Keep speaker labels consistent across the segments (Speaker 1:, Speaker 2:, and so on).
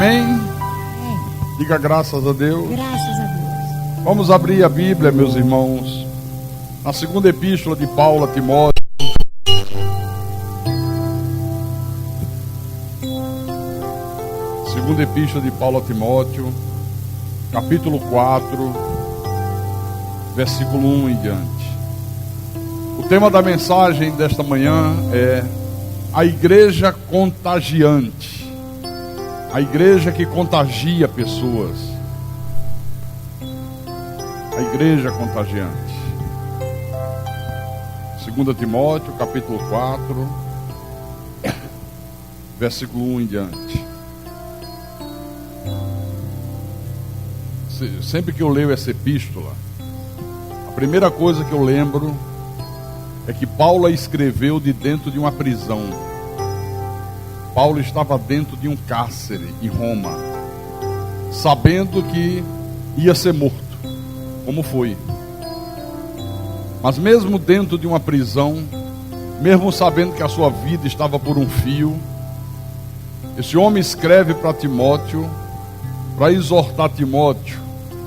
Speaker 1: amém?
Speaker 2: Amém.
Speaker 1: Diga graças a Deus.
Speaker 2: Graças a Deus.
Speaker 1: Vamos abrir a Bíblia, meus irmãos, na segunda epístola de Paulo a Timóteo. Segunda epístola de Paulo a Timóteo, capítulo 4, versículo 1 em diante. O tema da mensagem desta manhã é a igreja contagiante. A igreja que contagia pessoas. A igreja contagiante. 2 Timóteo, capítulo 4, versículo 1 em diante. Sempre que eu leio essa epístola, a primeira coisa que eu lembro é que Paulo a escreveu de dentro de uma prisão. Paulo estava dentro de um cárcere em Roma, sabendo que ia ser morto, como foi. Mas mesmo dentro de uma prisão, mesmo sabendo que a sua vida estava por um fio, esse homem escreve para Timóteo, para exortar Timóteo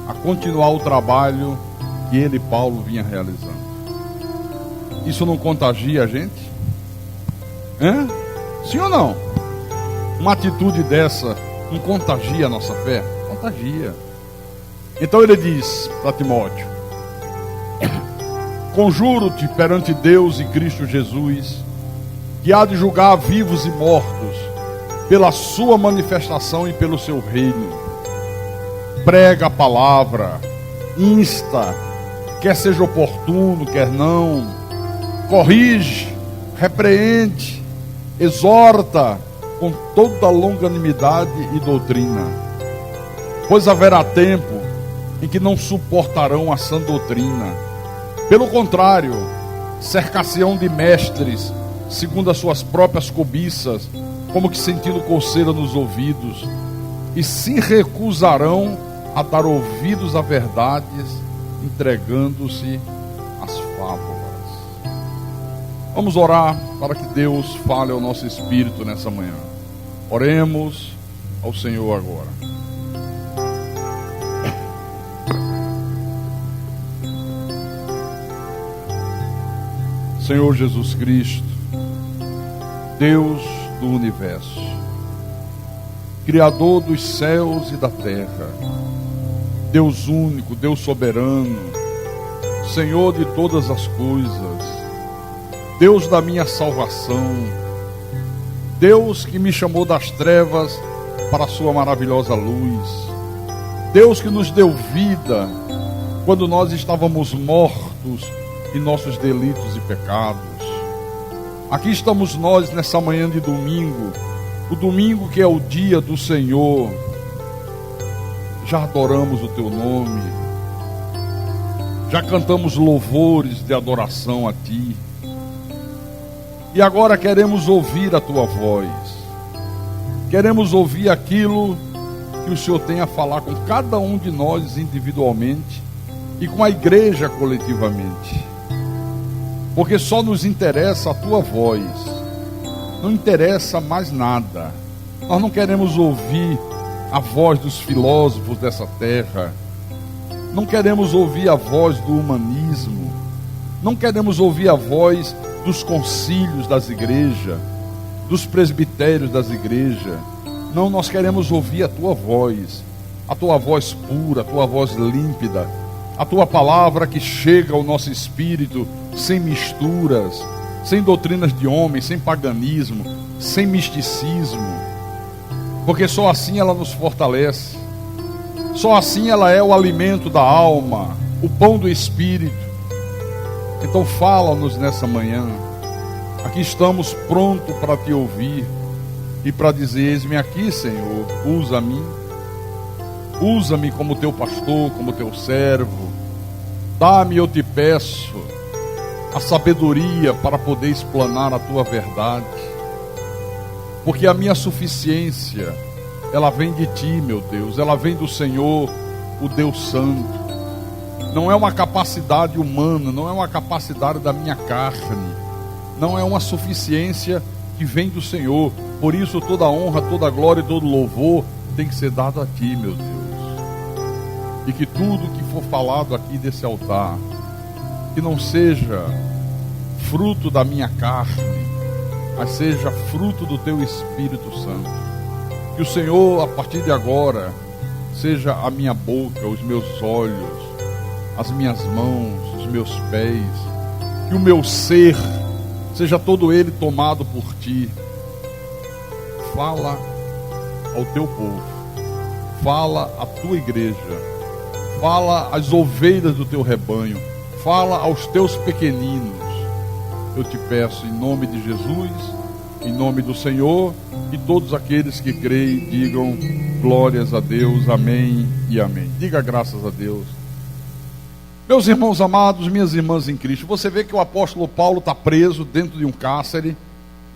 Speaker 1: a continuar o trabalho que ele, Paulo, vinha realizando. Isso não contagia a gente? Sim ou não? Uma atitude dessa não contagia a nossa fé? Contagia. Então ele diz para Timóteo: conjuro-te perante Deus e Cristo Jesus, que há de julgar vivos e mortos, pela sua manifestação e pelo seu reino. Prega a palavra, insta, quer seja oportuno, quer não, corrige, repreende, exorta com toda longanimidade e doutrina, pois haverá tempo em que não suportarão a sã doutrina. Pelo contrário, cercar-se-ão de mestres, segundo as suas próprias cobiças, como que sentindo coceira nos ouvidos, e se recusarão a dar ouvidos a verdades, entregando-se às fábulas. Vamos orar para que Deus fale ao nosso espírito nessa manhã. Oremos ao Senhor agora. Senhor Jesus Cristo, Deus do universo, Criador dos céus e da terra, Deus único, Deus soberano, Senhor de todas as coisas, Deus da minha salvação, Deus que me chamou das trevas para a sua maravilhosa luz, Deus que nos deu vida quando nós estávamos mortos em nossos delitos e pecados. Aqui estamos nós nessa manhã de domingo, o domingo que é o dia do Senhor. Já adoramos o teu nome, já cantamos louvores de adoração a ti, e agora queremos ouvir a tua voz, queremos ouvir aquilo que o Senhor tem a falar com cada um de nós individualmente e com a igreja coletivamente, porque só nos interessa a tua voz, não interessa mais nada. Nós não queremos ouvir a voz dos filósofos dessa terra, não queremos ouvir a voz do humanismo, não queremos ouvir a voz dos concílios das igrejas, dos presbitérios das igrejas. Não, nós queremos ouvir a tua voz pura, a tua voz límpida, a tua palavra que chega ao nosso espírito sem misturas, sem doutrinas de homens, sem paganismo, sem misticismo, porque só assim ela nos fortalece, só assim ela é o alimento da alma, o pão do espírito. Então fala-nos nessa manhã. Aqui estamos prontos para te ouvir e para dizer: eis-me aqui, Senhor, usa-me como teu pastor, como teu servo. Dá-me, eu te peço, a sabedoria para poder explanar a tua verdade, porque a minha suficiência, ela vem de ti, meu Deus, ela vem do Senhor, o Deus Santo. Não é uma capacidade humana, não é uma capacidade da minha carne, não é uma suficiência que vem do Senhor. Por isso toda honra, toda glória e todo louvor tem que ser dado a Ti, meu Deus. E que tudo que for falado aqui desse altar, que não seja fruto da minha carne, mas seja fruto do Teu Espírito Santo. Que o Senhor, a partir de agora, seja a minha boca, os meus olhos, as minhas mãos, os meus pés, que o meu ser seja todo ele tomado por Ti. Fala ao Teu povo, fala à Tua igreja, fala às ovelhas do Teu rebanho, fala aos Teus pequeninos. Eu te peço em nome de Jesus, em nome do Senhor, e todos aqueles que creem digam glórias a Deus, amém e amém. Diga graças a Deus. Meus irmãos amados, minhas irmãs em Cristo, você vê que o apóstolo Paulo está preso dentro de um cárcere,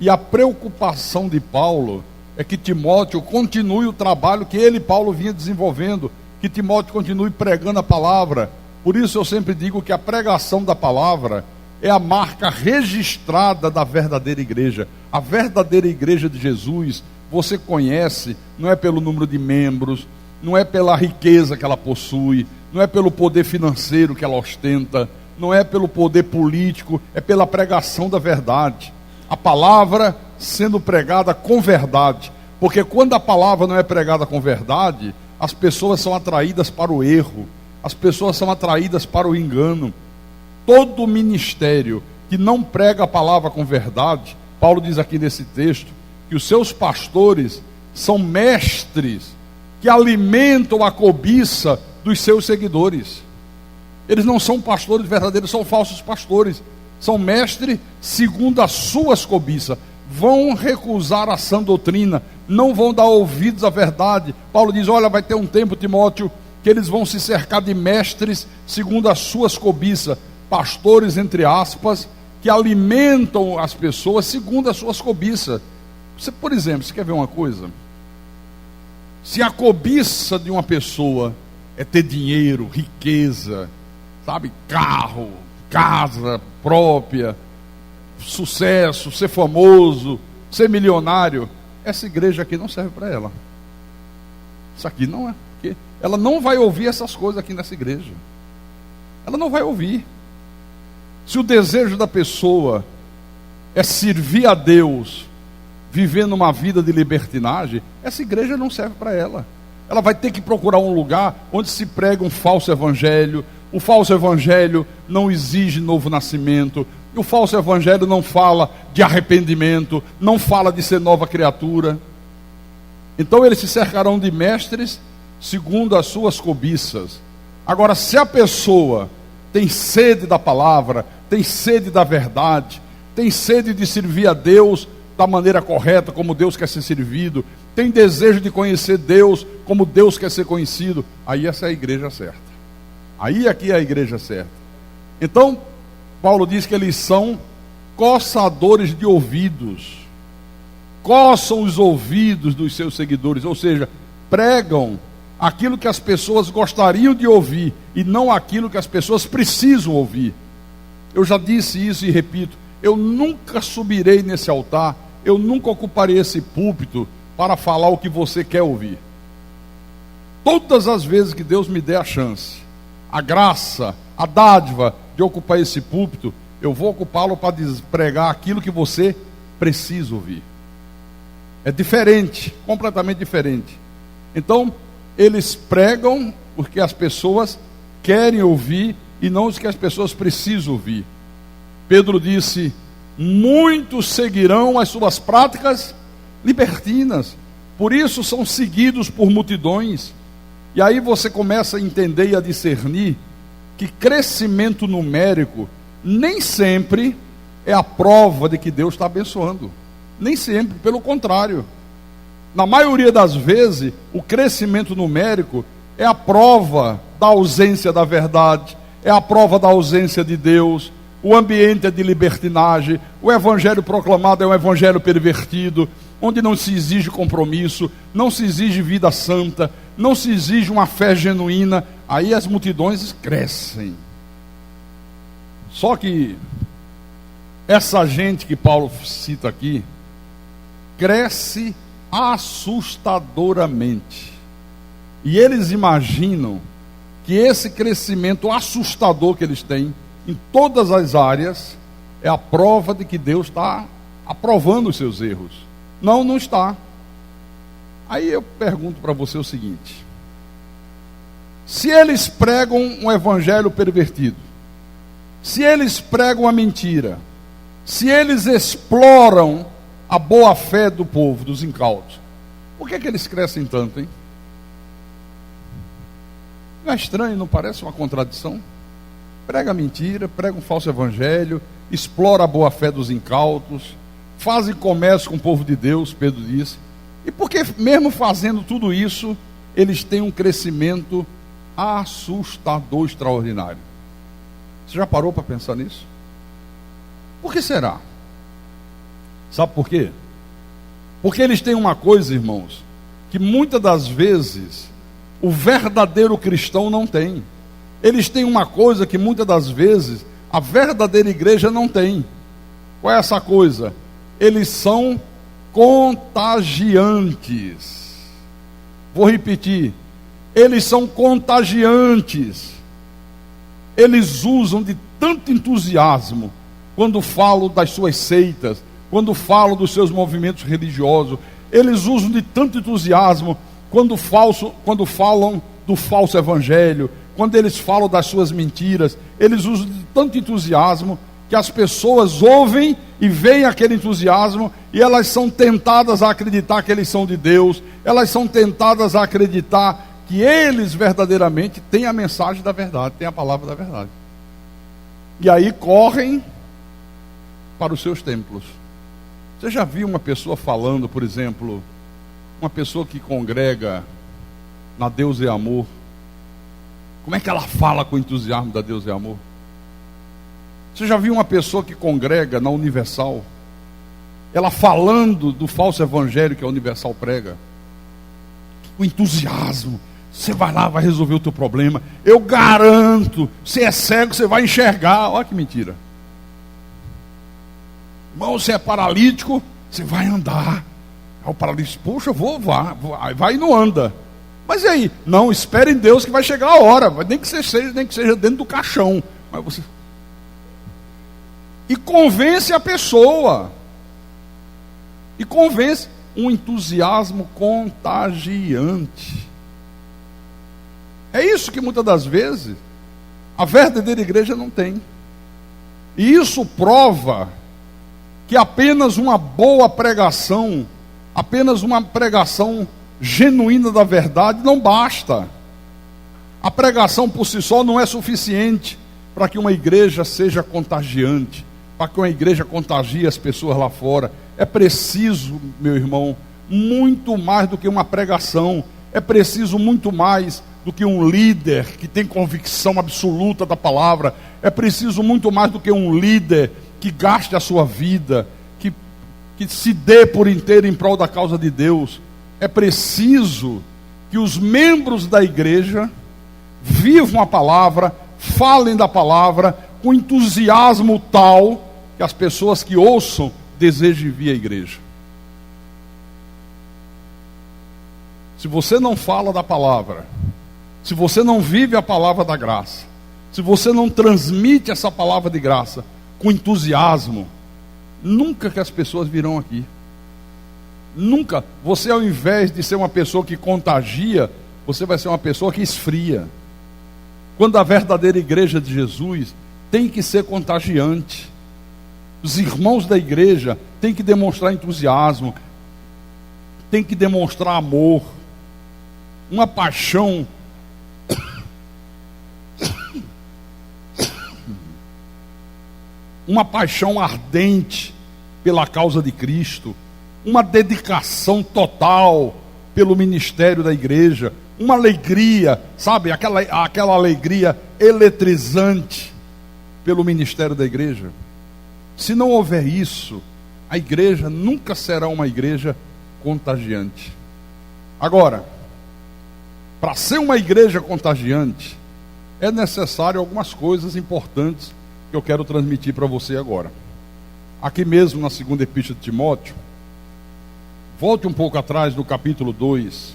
Speaker 1: e a preocupação de Paulo é que Timóteo continue o trabalho que ele, Paulo, vinha desenvolvendo, que Timóteo continue pregando a palavra. Por isso eu sempre digo que a pregação da palavra é a marca registrada da verdadeira igreja. A verdadeira igreja de Jesus, você conhece, não é pelo número de membros, não é pela riqueza que ela possui, não é pelo poder financeiro que ela ostenta, não é pelo poder político, é pela pregação da verdade. A palavra sendo pregada com verdade, porque quando a palavra não é pregada com verdade, as pessoas são atraídas para o erro, as pessoas são atraídas para o engano. Todo ministério que não prega a palavra com verdade, Paulo diz aqui nesse texto, que os seus pastores são mestres que alimentam a cobiça dos seus seguidores. Eles não são pastores verdadeiros, são falsos pastores. São mestres segundo as suas cobiças. Vão recusar a sã doutrina, não vão dar ouvidos à verdade. Paulo diz, olha, vai ter um tempo, Timóteo, que eles vão se cercar de mestres segundo as suas cobiças. Pastores, entre aspas, que alimentam as pessoas segundo as suas cobiças. Você, por exemplo, você quer ver uma coisa? Se a cobiça de uma pessoa é ter dinheiro, riqueza, sabe, carro, casa própria, sucesso, ser famoso, ser milionário, essa igreja aqui não serve para ela. Isso aqui não é, porque ela não vai ouvir essas coisas aqui nessa igreja. Ela não vai ouvir. Se o desejo da pessoa é servir a Deus, vivendo uma vida de libertinagem, essa igreja não serve para ela. Ela vai ter que procurar um lugar onde se prega um falso evangelho. O falso evangelho não exige novo nascimento. O falso evangelho não fala de arrependimento, não fala de ser nova criatura. Então eles se cercarão de mestres segundo as suas cobiças. Agora, se a pessoa tem sede da palavra, tem sede da verdade, tem sede de servir a Deus da maneira correta, como Deus quer ser servido, tem desejo de conhecer Deus como Deus quer ser conhecido, aí essa é a igreja certa. Aí aqui é a igreja certa. Então, Paulo diz que eles são coçadores de ouvidos. Coçam os ouvidos dos seus seguidores, ou seja, pregam aquilo que as pessoas gostariam de ouvir e não aquilo que as pessoas precisam ouvir. Eu já disse isso e repito, eu nunca subirei nesse altar, eu nunca ocuparei esse púlpito para falar o que você quer ouvir. Todas as vezes que Deus me der a chance, a graça, a dádiva de ocupar esse púlpito, eu vou ocupá-lo para pregar aquilo que você precisa ouvir. É diferente, completamente diferente. Então, eles pregam porque as pessoas querem ouvir e não os que as pessoas precisam ouvir. Pedro disse, muitos seguirão as suas práticas libertinas, por isso são seguidos por multidões. E aí você começa a entender e a discernir que crescimento numérico nem sempre é a prova de que Deus está abençoando. Nem sempre, pelo contrário. Na maioria das vezes, o crescimento numérico é a prova da ausência da verdade, é a prova da ausência de Deus. O ambiente é de libertinagem, o evangelho proclamado é um evangelho pervertido, onde não se exige compromisso, não se exige vida santa, não se exige uma fé genuína. Aí as multidões crescem. Só que essa gente que Paulo cita aqui, cresce assustadoramente. E eles imaginam que esse crescimento assustador que eles têm em todas as áreas é a prova de que Deus está aprovando os seus erros. Não, não está. Aí eu pergunto para você o seguinte: se eles pregam um evangelho pervertido, se eles pregam a mentira, se eles exploram a boa fé do povo, dos incautos, por que eles crescem tanto, hein? Não é estranho, não parece uma contradição? Prega mentira, prega um falso evangelho, explora a boa fé dos incautos, fazem comércio com o povo de Deus, Pedro disse. E porque mesmo fazendo tudo isso, eles têm um crescimento assustador, extraordinário? Você já parou para pensar nisso? Por que será? Sabe por quê? Porque eles têm uma coisa, irmãos, que muitas das vezes o verdadeiro cristão não tem. Eles têm uma coisa que muitas das vezes a verdadeira igreja não tem. Qual é essa coisa? Eles são contagiantes. Vou repetir. Eles são contagiantes. Eles usam de tanto entusiasmo quando falam das suas seitas, quando falam dos seus movimentos religiosos. Eles usam de tanto entusiasmo quando falam do falso evangelho, quando eles falam das suas mentiras. Eles usam de tanto entusiasmo que as pessoas ouvem e veem aquele entusiasmo e elas são tentadas a acreditar que eles são de Deus. Elas são tentadas a acreditar que eles verdadeiramente têm a mensagem da verdade, têm a palavra da verdade. E aí correm para os seus templos. Você já viu uma pessoa falando, por exemplo, uma pessoa que congrega na Deus é Amor? Como é que ela fala com entusiasmo da Deus é Amor? Você já viu uma pessoa que congrega na Universal, ela falando do falso evangelho que a Universal prega? Com entusiasmo. Você vai lá, vai resolver o teu problema. Eu garanto, se é cego, você vai enxergar. Olha que mentira. Irmão, você é paralítico, você vai andar. Aí o paralítico, puxa, vai e não anda. Mas e aí? Não, espere em Deus que vai chegar a hora. Nem que seja dentro do caixão. Mas você... E convence a pessoa. E convence. Um entusiasmo contagiante. É isso que muitas das vezes a verdadeira igreja não tem. E isso prova que apenas uma boa pregação, apenas uma pregação genuína da verdade não basta. A pregação por si só não é suficiente para que uma igreja seja contagiante, para que uma igreja contagie as pessoas lá fora. É preciso, meu irmão, muito mais do que uma pregação. É preciso muito mais do que um líder que tem convicção absoluta da palavra. É preciso muito mais do que um líder que gaste a sua vida, que se dê por inteiro em prol da causa de Deus. É preciso que os membros da igreja vivam a palavra, falem da palavra com entusiasmo tal que as pessoas que ouçam desejem vir à igreja. Se você não fala da palavra, se você não vive a palavra da graça, se você não transmite essa palavra de graça com entusiasmo, nunca que as pessoas virão aqui. Nunca. Você, ao invés de ser uma pessoa que contagia, você vai ser uma pessoa que esfria. Quando a verdadeira igreja de Jesus tem que ser contagiante. Os irmãos da igreja têm que demonstrar entusiasmo, têm que demonstrar amor, uma paixão, uma paixão ardente pela causa de Cristo, uma dedicação total pelo ministério da igreja, uma alegria, sabe, aquela alegria eletrizante pelo ministério da igreja. Se não houver isso, a igreja nunca será uma igreja contagiante. Agora, para ser uma igreja contagiante, é necessário algumas coisas importantes que eu quero transmitir para você agora. Aqui mesmo na segunda epístola de Timóteo, Volte um pouco atrás no capítulo 2.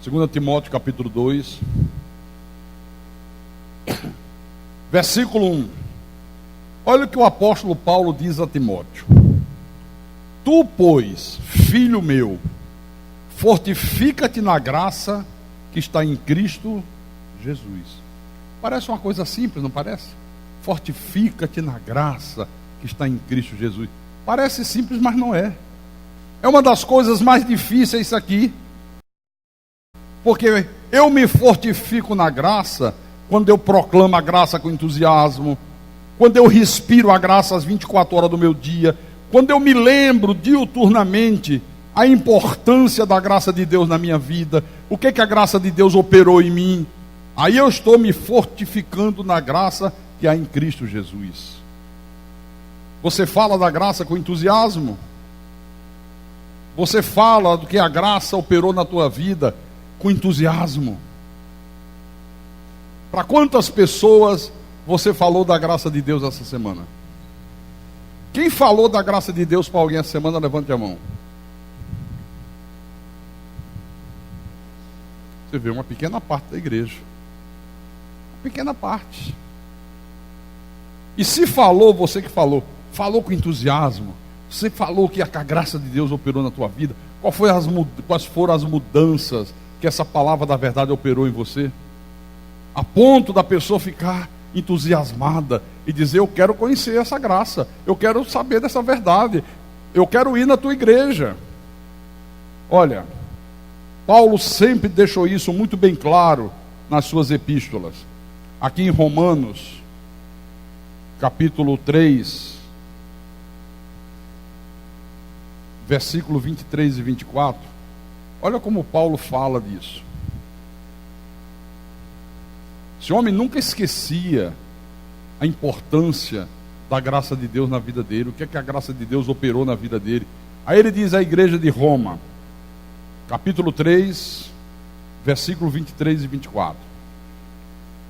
Speaker 1: Segunda Timóteo capítulo 2. Versículo 1. Olha o que o apóstolo Paulo diz a Timóteo. Tu, pois, filho meu, fortifica-te na graça que está em Cristo Jesus. Parece uma coisa simples, não parece? Fortifica-te na graça que está em Cristo Jesus. Parece simples, mas não é. É uma das coisas mais difíceis isso aqui. Porque eu me fortifico na graça quando eu proclamo a graça com entusiasmo, quando eu respiro a graça às 24 horas do meu dia, quando eu me lembro diuturnamente a importância da graça de Deus na minha vida, o que a graça de Deus operou em mim. Aí eu estou me fortificando na graça que há em Cristo Jesus. Você fala da graça com entusiasmo? Você fala do que a graça operou na tua vida com entusiasmo? Para quantas pessoas você falou da graça de Deus essa semana? Quem falou da graça de Deus para alguém essa semana, levante a mão. Você vê uma pequena parte da igreja. Uma pequena parte. E se falou, você que falou com entusiasmo, você falou que a graça de Deus operou na tua vida, quais foram as mudanças que essa palavra da verdade operou em você? A ponto da pessoa ficar entusiasmada e dizer: eu quero conhecer essa graça, eu quero saber dessa verdade, eu quero ir na tua igreja. Olha, Paulo sempre deixou isso muito bem claro nas suas epístolas. Aqui em Romanos, capítulo 3, versículo 23 e 24, olha como Paulo fala disso. Esse homem nunca esquecia a importância da graça de Deus na vida dele, o que é que a graça de Deus operou na vida dele. Aí ele diz à igreja de Roma, capítulo 3, versículo 23 e 24: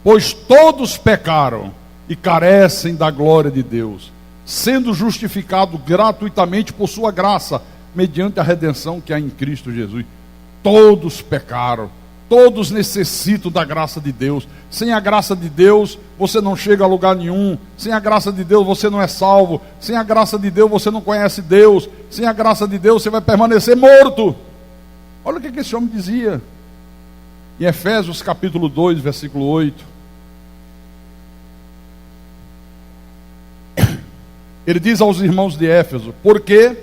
Speaker 1: pois todos pecaram e carecem da glória de Deus, sendo justificados gratuitamente por sua graça, mediante a redenção que há em Cristo Jesus. Todos pecaram, todos necessitam da graça de Deus. Sem a graça de Deus, você não chega a lugar nenhum. Sem a graça de Deus, você não é salvo. Sem a graça de Deus, você não conhece Deus. Sem a graça de Deus, você vai permanecer morto. Olha o que esse homem dizia em Efésios capítulo 2, versículo 8. Ele diz aos irmãos de Éfeso: porque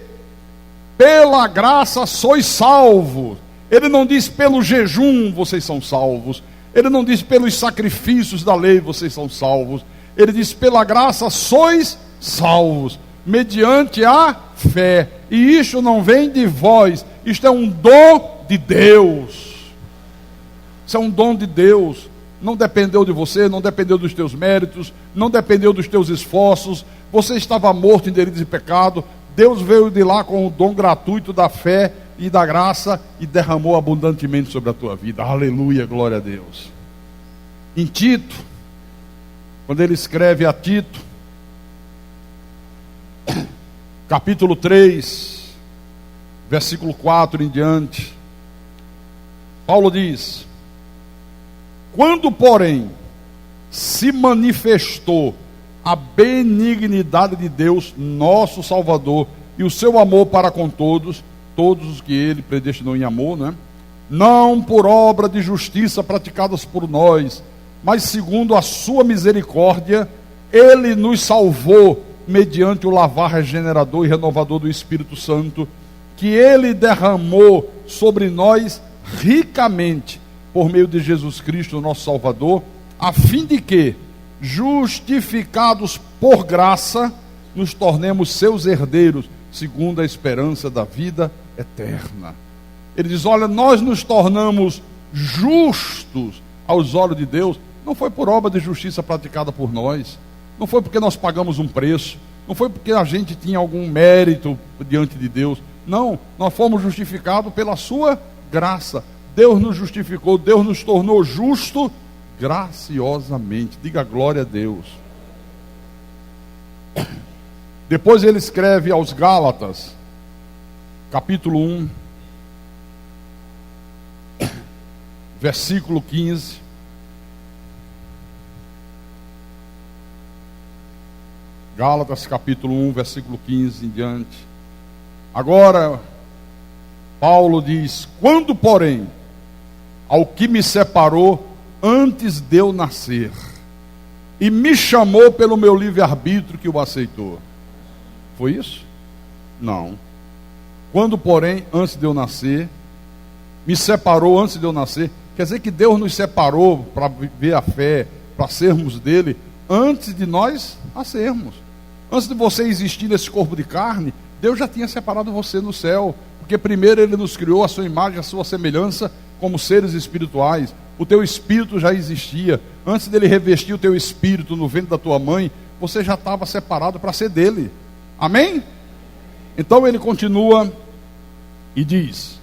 Speaker 1: pela graça sois salvos. Ele não diz pelo jejum vocês são salvos. Ele não diz pelos sacrifícios da lei vocês são salvos. Ele diz: pela graça sois salvos, mediante a fé. E isto não vem de vós, isto é um dom de Deus. Isso é um dom de Deus. Não dependeu de você, não dependeu dos teus méritos, não dependeu dos teus esforços. Você estava morto em delitos e pecado. Deus veio de lá com o dom gratuito da fé e da graça e derramou abundantemente sobre a tua vida. Aleluia, glória a Deus. Em Tito, quando ele escreve a Tito, capítulo 3, versículo 4 em diante, Paulo diz: quando, porém, se manifestou a benignidade de Deus, nosso Salvador, e o seu amor para com todos os que ele predestinou em amor, né? Não por obra de justiça praticadas por nós, mas segundo a sua misericórdia, ele nos salvou mediante o lavar regenerador e renovador do Espírito Santo, que ele derramou sobre nós ricamente, por meio de Jesus Cristo, nosso Salvador, a fim de que, justificados por graça, nos tornemos seus herdeiros, segundo a esperança da vida eterna. Ele diz: olha, nós nos tornamos justos aos olhos de Deus, não foi por obra de justiça praticada por nós, não foi porque nós pagamos um preço, não foi porque a gente tinha algum mérito diante de Deus, não, nós fomos justificados pela sua graça. Deus nos justificou, Deus nos tornou justo graciosamente. Diga glória a Deus. Depois ele escreve aos Gálatas, capítulo 1, versículo 15. Gálatas capítulo 1, versículo 15 em diante. Agora, Paulo diz: quando, porém, ao que me separou antes de eu nascer, e me chamou pelo meu livre-arbítrio que o aceitou. Foi isso? Não. Quando, porém, antes de eu nascer, me separou antes de eu nascer, quer dizer que Deus nos separou para viver a fé, para sermos dele, antes de nós nascermos. Antes de você existir nesse corpo de carne, Deus já tinha separado você no céu, porque primeiro ele nos criou a sua imagem, a sua semelhança, como seres espirituais. O teu espírito já existia. Antes dele revestir o teu espírito no ventre da tua mãe, você já estava separado para ser dele. Amém? Então ele continua e diz: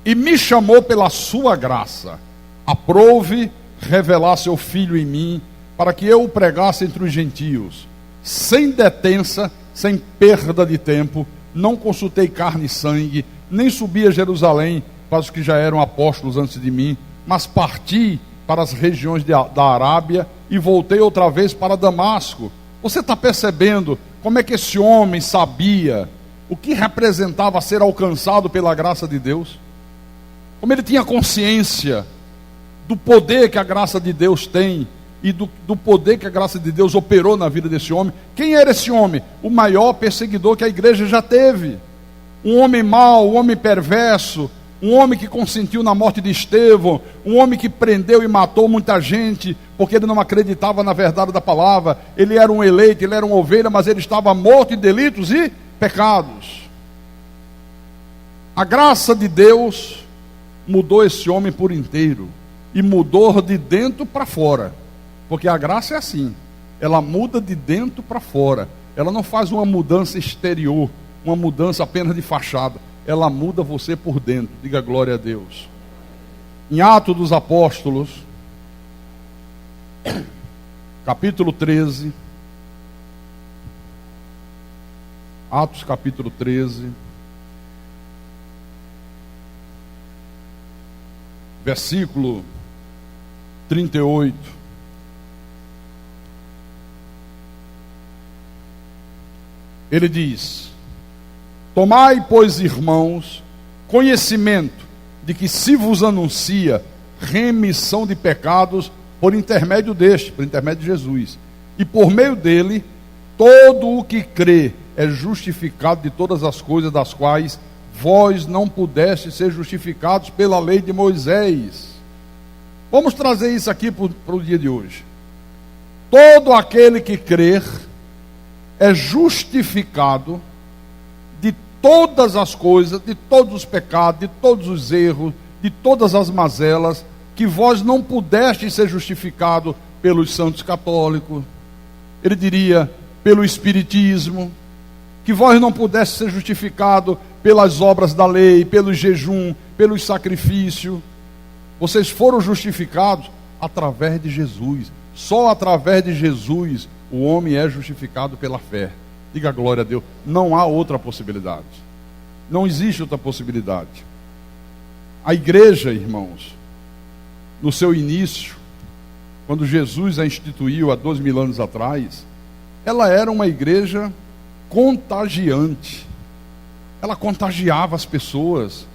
Speaker 1: e me chamou pela sua graça, aprouve revelar seu Filho em mim, para que eu o pregasse entre os gentios, sem detença, sem perda de tempo. Não consultei carne e sangue, nem subi a Jerusalém para os que já eram apóstolos antes de mim, mas parti para as regiões da Arábia e voltei outra vez para Damasco. Você está percebendo como é que esse homem sabia o que representava ser alcançado pela graça de Deus? Como ele tinha consciência do poder que a graça de Deus tem e do poder que a graça de Deus operou na vida desse homem. Quem era esse homem? O maior perseguidor que a igreja já teve. Um homem mau, um homem perverso, um homem que consentiu na morte de Estevão, um homem que prendeu e matou muita gente, porque ele não acreditava na verdade da palavra. Ele era um eleito, ele era uma ovelha, mas ele estava morto em delitos e pecados. A graça de Deus mudou esse homem por inteiro, e mudou de dentro para fora, porque a graça é assim, ela muda de dentro para fora, ela não faz uma mudança exterior, uma mudança apenas de fachada, ela muda você por dentro. Diga glória a Deus. Em Atos dos Apóstolos, capítulo 13, Atos capítulo 13, versículo 38. Ele diz: tomai, pois, irmãos, conhecimento de que se vos anuncia remissão de pecados por intermédio por intermédio de Jesus, e por meio dele todo o que crê é justificado de todas as coisas das quais vós não pudestes ser justificados pela lei de Moisés. Vamos trazer isso aqui para o dia de hoje. Todo aquele que crer é justificado de todas as coisas, de todos os pecados, de todos os erros, de todas as mazelas, que vós não pudestes ser justificado pelos santos católicos. Ele diria, pelo espiritismo, que vós não pudestes ser justificado pelas obras da lei, pelo jejum, pelos sacrifícios. Vocês foram justificados através de Jesus. Só através de Jesus o homem é justificado pela fé. Diga glória a Deus. Não há outra possibilidade. Não existe outra possibilidade. A igreja, irmãos, no seu início, quando Jesus a instituiu há 2000 anos atrás, ela era uma igreja contagiante. Ela contagiava as pessoas.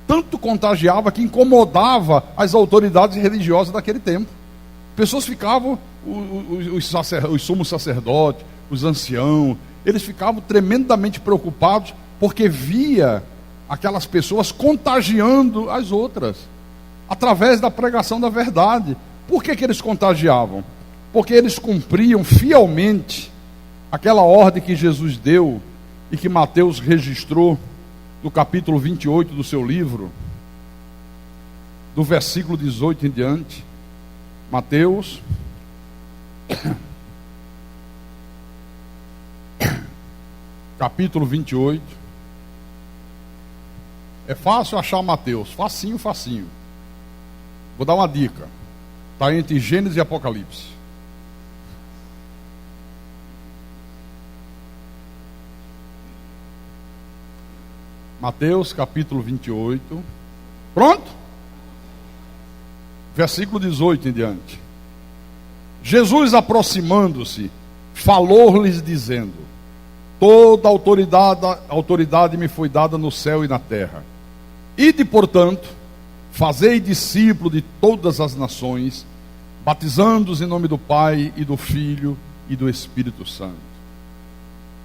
Speaker 1: Tanto contagiava que incomodava as autoridades religiosas daquele tempo. Pessoas ficavam, os sumos sacerdotes, os anciãos, eles ficavam tremendamente preocupados, porque via aquelas pessoas contagiando as outras, através da pregação da verdade. Por que eles contagiavam? Porque eles cumpriam fielmente aquela ordem que Jesus deu e que Mateus registrou no capítulo 28 do seu livro, do versículo 18 em diante. Mateus capítulo 28. É fácil achar Mateus, facinho. Vou dar uma dica. Está entre Gênesis e Apocalipse. Mateus capítulo 28. Pronto? Versículo 18 em diante. Jesus, aproximando-se, falou-lhes dizendo: toda autoridade me foi dada no céu e na terra. Ide, portanto, fazei discípulo de todas as nações, batizando-os em nome do Pai e do Filho e do Espírito Santo.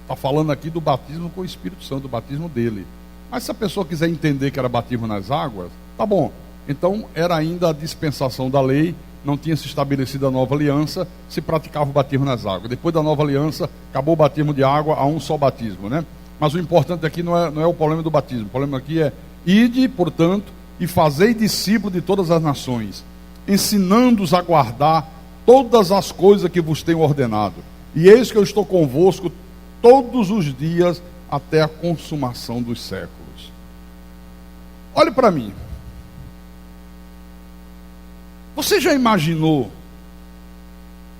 Speaker 1: Está falando aqui do batismo com o Espírito Santo, do batismo dele. Mas se a pessoa quiser entender que era batismo nas águas, tá bom. Então era ainda a dispensação da lei, não tinha se estabelecido a nova aliança, se praticava o batismo nas águas. Depois da nova aliança, acabou o batismo de água, há um só batismo, né? Mas o importante aqui não é o problema do batismo. O problema aqui é: ide, portanto, e fazei discípulos de todas as nações, ensinando-os a guardar todas as coisas que vos tenho ordenado. E eis que eu estou convosco todos os dias até a consumação dos séculos. Olhe para mim. Você já imaginou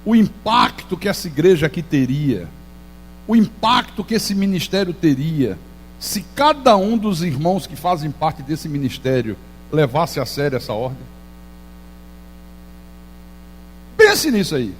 Speaker 1: o impacto que essa igreja aqui teria, o impacto que esse ministério teria, se cada um dos irmãos que fazem parte desse ministério levasse a sério essa ordem? Pense nisso aí.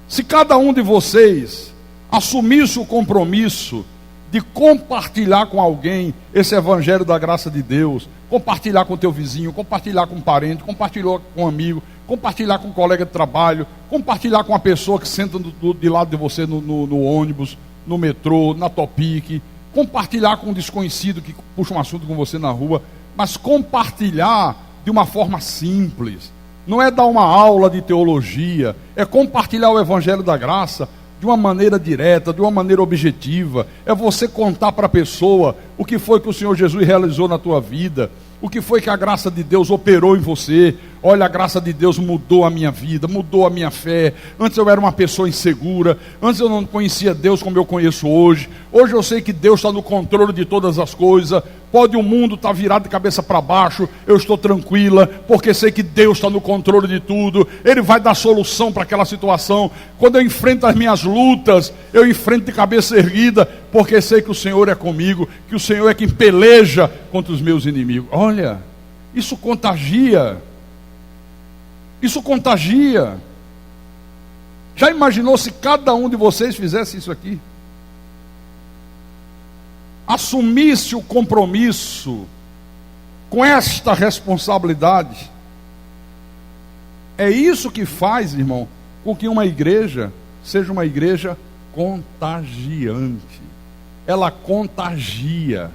Speaker 1: Se cada um de vocês assumisse o compromisso de compartilhar com alguém esse evangelho da graça de Deus, compartilhar com teu vizinho, compartilhar com um parente, compartilhar com um amigo, compartilhar com um colega de trabalho, compartilhar com uma pessoa que senta de lado de você no ônibus, no metrô, na Topic, compartilhar com um desconhecido que puxa um assunto com você na rua, mas compartilhar de uma forma simples. Não é dar uma aula de teologia, é compartilhar o evangelho da graça de uma maneira direta, de uma maneira objetiva. É você contar para a pessoa o que foi que o Senhor Jesus realizou na tua vida, o que foi que a graça de Deus operou em você. Olha, a graça de Deus mudou a minha vida, mudou a minha fé. Antes eu era uma pessoa insegura, antes eu não conhecia Deus como eu conheço hoje. Hoje eu sei que Deus está no controle de todas as coisas. Pode o mundo estar virado de cabeça para baixo, eu estou tranquila, porque sei que Deus está no controle de tudo. Ele vai dar solução para aquela situação. Quando eu enfrento as minhas lutas, eu enfrento de cabeça erguida, porque sei que o Senhor é comigo, que o Senhor é quem peleja contra os meus inimigos. Olha, isso contagia. Isso contagia. Já imaginou se cada um de vocês fizesse isso aqui? Assumisse o compromisso com esta responsabilidade. É isso que faz, irmão, com que uma igreja seja uma igreja contagiante. Ela contagia.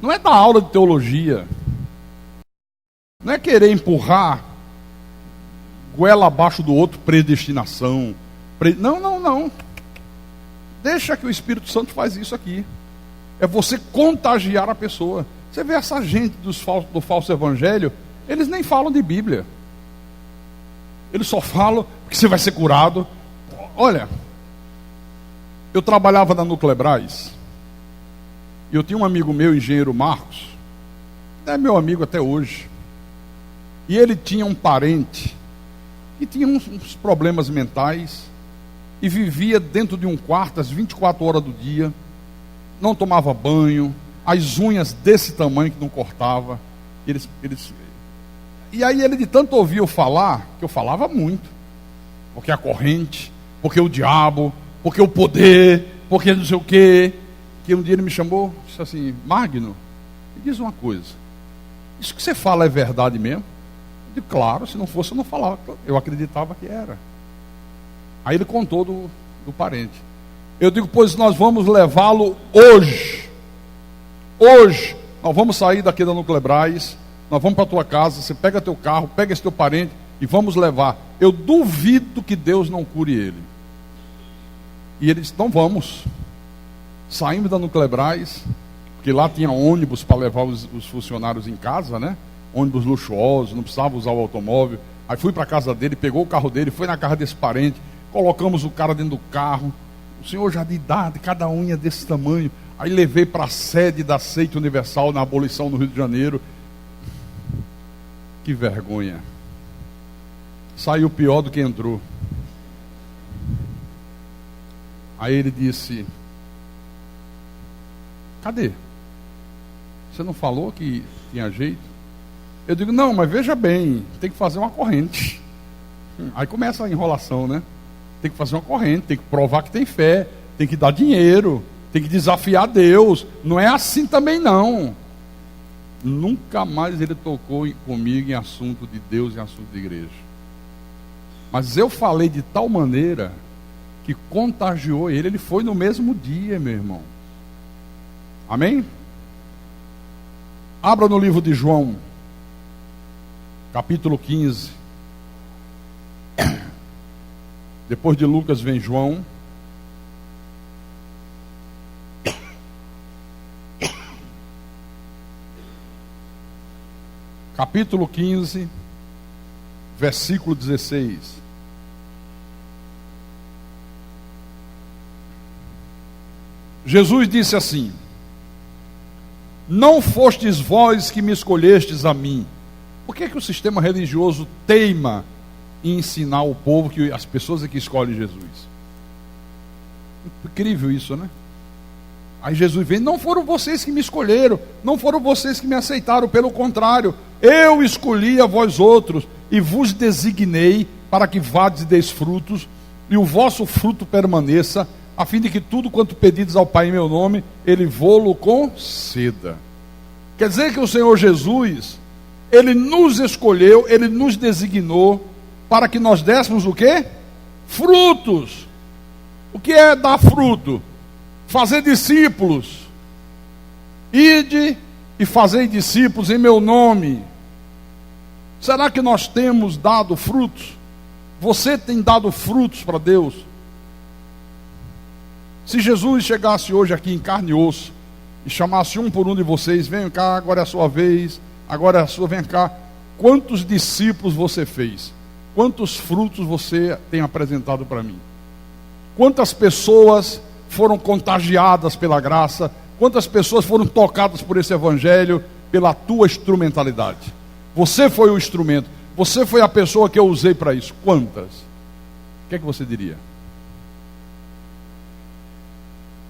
Speaker 1: Não é dar aula de teologia, não é querer empurrar goela abaixo do outro, predestinação. Não. Deixa que o Espírito Santo faz isso aqui. É você contagiar a pessoa. Você vê essa gente do falso evangelho, eles nem falam de Bíblia. Eles só falam que você vai ser curado. Olha, eu trabalhava na Nuclebras, e eu tinha um amigo meu, engenheiro Marcos, é meu amigo até hoje, e ele tinha um parente que tinha uns problemas mentais, e vivia dentro de um quarto às 24 horas do dia, não tomava banho, as unhas desse tamanho que não cortava. E aí ele, de tanto ouvir eu falar, que eu falava muito, porque a corrente, porque o diabo, porque o poder, porque não sei o quê, que um dia ele me chamou, disse assim: Magno, me diz uma coisa, isso que você fala é verdade mesmo? Eu digo: claro, se não fosse eu não falava, eu acreditava que era. Aí ele contou do parente. Eu digo: pois nós vamos levá-lo hoje. Hoje, nós vamos sair daqui da Nuclebras, nós vamos para a tua casa, você pega teu carro, pega esse teu parente e vamos levar. Eu duvido que Deus não cure ele. E ele disse: então vamos. Saímos da Nuclebras, porque lá tinha ônibus para levar os funcionários em casa, né? Ônibus luxuosos, não precisava usar o automóvel. Aí fui para a casa dele, pegou o carro dele, foi na casa desse parente, colocamos o cara dentro do carro. O senhor já de idade, cada unha desse tamanho. Aí levei para a sede da Seita Universal na abolição no Rio de Janeiro. Que vergonha. Saiu pior do que entrou. Aí ele disse: cadê? Você não falou que tinha jeito? Eu digo: não, mas veja bem, tem que fazer uma corrente. Aí começa a enrolação, né? Tem que fazer uma corrente, tem que provar que tem fé, tem que dar dinheiro, tem que desafiar Deus. Não é assim também não. Nunca mais ele tocou comigo em assunto de Deus, em assunto de igreja. Mas eu falei de tal maneira que contagiou ele. Ele foi no mesmo dia, meu irmão. Amém? Abra no livro de João, capítulo 15. Depois de Lucas vem João. Capítulo 15, versículo 16. Jesus disse assim: não fostes vós que me escolhestes a mim. Por que o sistema religioso teima em ensinar ao povo que as pessoas é que escolhem Jesus? Incrível isso, né? Aí Jesus vem: não foram vocês que me escolheram, não foram vocês que me aceitaram, pelo contrário, eu escolhi a vós outros e vos designei para que vades e deis frutos, e o vosso fruto permaneça, a fim de que tudo quanto pedides ao Pai em meu nome, Ele vô-lo conceda. Quer dizer que o Senhor Jesus, Ele nos escolheu, Ele nos designou para que nós dessemos o quê? Frutos. O que é dar fruto? Fazer discípulos. Ide e fazei discípulos em meu nome. Será que nós temos dado frutos? Você tem dado frutos para Deus? Se Jesus chegasse hoje aqui em carne e osso e chamasse um por um de vocês: venham cá, agora é a sua vez, agora é a sua, vem cá. Quantos discípulos você fez? Quantos frutos você tem apresentado para mim? Quantas pessoas foram contagiadas pela graça? Quantas pessoas foram tocadas por esse evangelho pela tua instrumentalidade? Você foi o instrumento, você foi a pessoa que eu usei para isso. Quantas? O que é que você diria?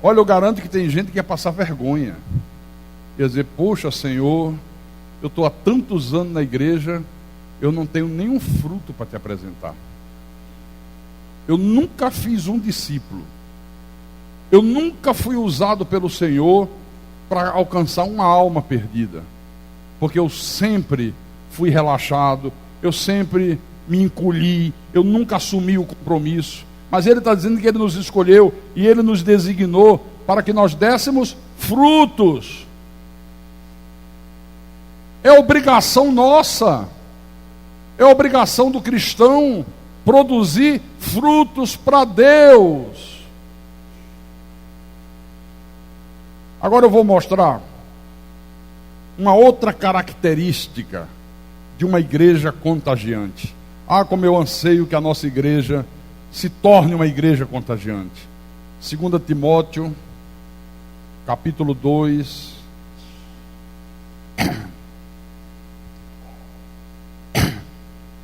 Speaker 1: Olha, eu garanto que tem gente que ia passar vergonha. Ia dizer: poxa, Senhor, eu estou há tantos anos na igreja, eu não tenho nenhum fruto para te apresentar. Eu nunca fiz um discípulo. Eu nunca fui usado pelo Senhor para alcançar uma alma perdida. Porque eu sempre fui relaxado, eu sempre me encolhi, eu nunca assumi o compromisso. Mas Ele está dizendo que Ele nos escolheu e Ele nos designou para que nós dessemos frutos. É obrigação nossa, é obrigação do cristão produzir frutos para Deus. Agora eu vou mostrar uma outra característica de uma igreja contagiante. Ah, como eu anseio que a nossa igreja se torne uma igreja contagiante. 2 Timóteo, capítulo 2.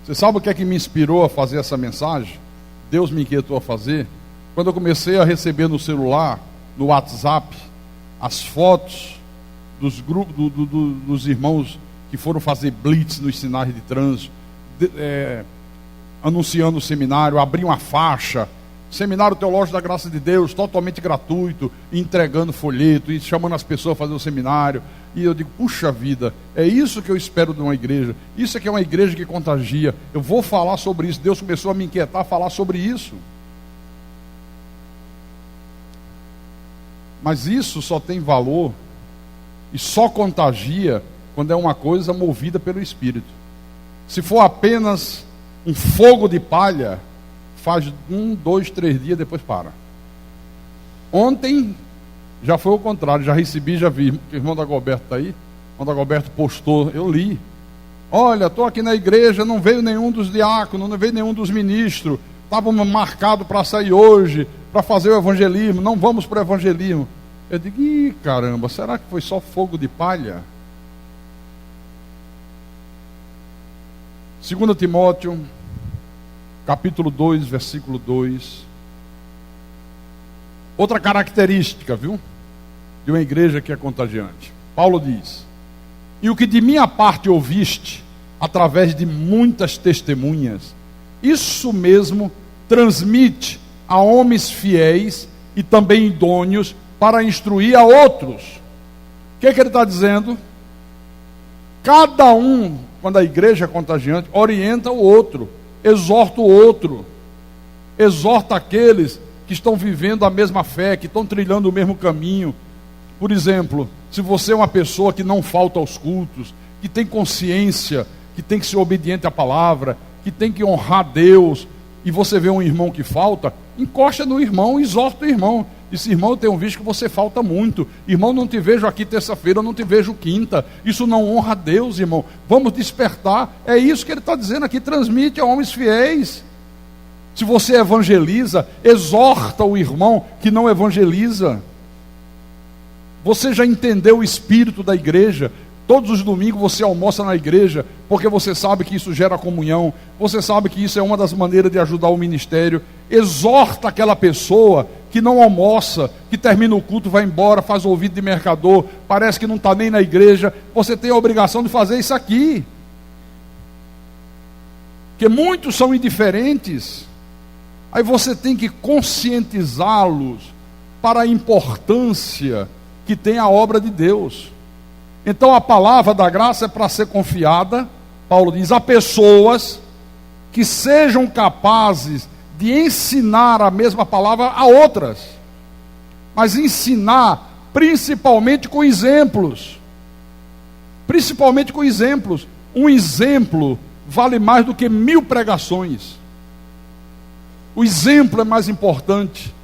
Speaker 1: Você sabe o que é que me inspirou a fazer essa mensagem? Deus me inquietou a fazer. Quando eu comecei a receber no celular, no WhatsApp, as fotos dos grupos, dos irmãos que foram fazer blitz nos sinais de trânsito, anunciando o seminário, abrir uma faixa, Seminário Teológico da Graça de Deus, totalmente gratuito, entregando folheto e chamando as pessoas a fazer o seminário. E eu digo: puxa vida, é isso que eu espero de uma igreja. Isso é que é uma igreja que contagia. Eu vou falar sobre isso. Deus começou a me inquietar a falar sobre isso. Mas isso só tem valor e só contagia quando é uma coisa movida pelo Espírito. Se for apenas um fogo de palha, faz 1, 2, 3 dias, depois para. Ontem já foi o contrário, já recebi, já vi. O irmão Dagoberto está aí. O irmão Dagoberto postou, eu li. Olha, estou aqui na igreja, não veio nenhum dos diáconos, não veio nenhum dos ministros. Estávamos marcados para sair hoje, para fazer o evangelismo, não vamos para o evangelismo. Eu digo: ih, caramba, será que foi só fogo de palha? 2 Timóteo, capítulo 2, versículo 2. Outra característica, viu? De uma igreja que é contagiante. Paulo diz: e o que de minha parte ouviste, através de muitas testemunhas, isso mesmo transmite a homens fiéis e também idôneos para instruir a outros. O que ele está dizendo? Cada um, quando a igreja é contagiante, orienta o outro, exorta o outro, exorta aqueles que estão vivendo a mesma fé, que estão trilhando o mesmo caminho. Por exemplo, se você é uma pessoa que não falta aos cultos, que tem consciência, que tem que ser obediente à palavra, que tem que honrar Deus, e você vê um irmão que falta, encosta no irmão, exorta o irmão. Diz: irmão, eu tenho visto que você falta muito. Irmão, não te vejo aqui terça-feira, não te vejo quinta. Isso não honra a Deus, irmão. Vamos despertar. É isso que ele está dizendo aqui. Transmite a homens fiéis. Se você evangeliza, exorta o irmão que não evangeliza. Você já entendeu o espírito da igreja? Todos os domingos você almoça na igreja, porque você sabe que isso gera comunhão, você sabe que isso é uma das maneiras de ajudar o ministério. Exorta aquela pessoa que não almoça, que termina o culto, vai embora, faz ouvido de mercador, parece que não está nem na igreja. Você tem a obrigação de fazer isso aqui, porque muitos são indiferentes. Aí você tem que conscientizá-los para a importância que tem a obra de Deus. Então a palavra da graça é para ser confiada, Paulo diz, a pessoas que sejam capazes de ensinar a mesma palavra a outras, mas ensinar principalmente com exemplos. Principalmente com exemplos. Um exemplo vale mais do que 1000 pregações. O exemplo é mais importante.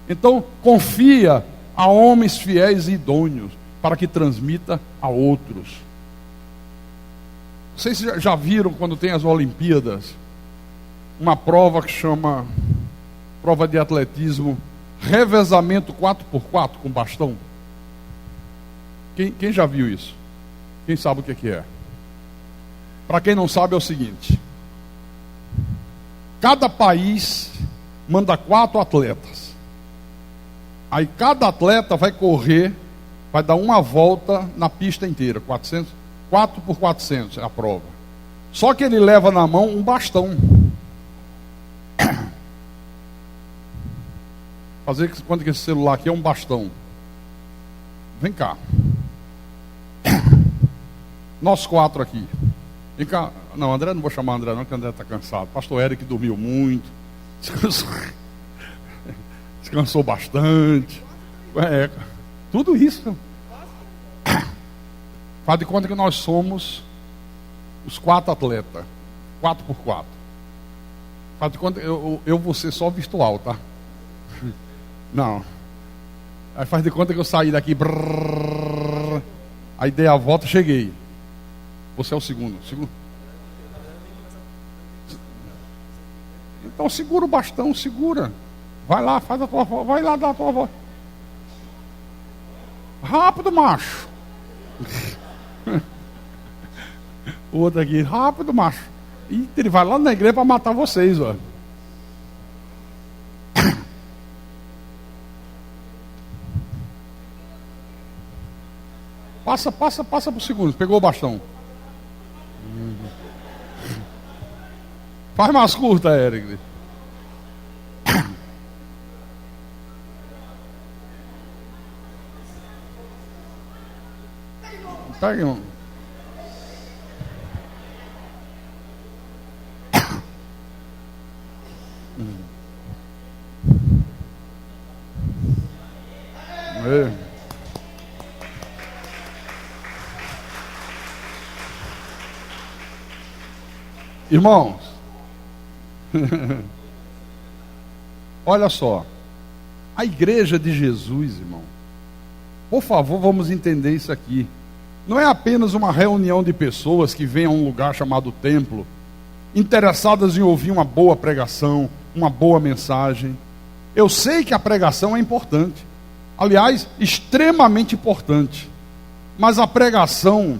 Speaker 1: Então confia a homens fiéis e idôneos, para que transmita a outros. Vocês já viram, quando tem as Olimpíadas, uma prova que chama prova de atletismo, revezamento 4x4 com bastão? Quem já viu isso? Quem sabe o que é? Para quem não sabe, é o seguinte: cada país manda 4 atletas. Aí cada atleta vai correr, vai dar uma volta na pista inteira, 4x400 é a prova. Só que ele leva na mão um bastão. Fazer quanto que esse celular aqui é um bastão. Vem cá. Nós 4 aqui. Vem cá. Não, André, não vou chamar André não, porque André está cansado. Pastor Eric dormiu muito. Descansou bastante. Tudo isso. Faz de conta que nós somos os 4 atletas. 4x4. Faz de conta que eu vou ser só virtual, tá? Não. Aí faz de conta que eu saí daqui. Aí dei a volta e cheguei. Você é o segundo. Então segura o bastão, segura. Vai lá, faz a tua volta. Vai lá dar a tua volta. Rápido, macho. O outro aqui, rápido, macho. E ele vai lá na igreja para matar vocês, ó. Passa pro segundo. Pegou o bastão. Faz mais curta, Eric. Pega um. Irmãos, olha só, a igreja de Jesus, irmão, por favor, vamos entender isso aqui. Não é apenas uma reunião de pessoas que vêm a um lugar chamado templo, interessadas em ouvir uma boa pregação, uma boa mensagem. Eu sei que a pregação é importante, aliás, extremamente importante, mas a pregação,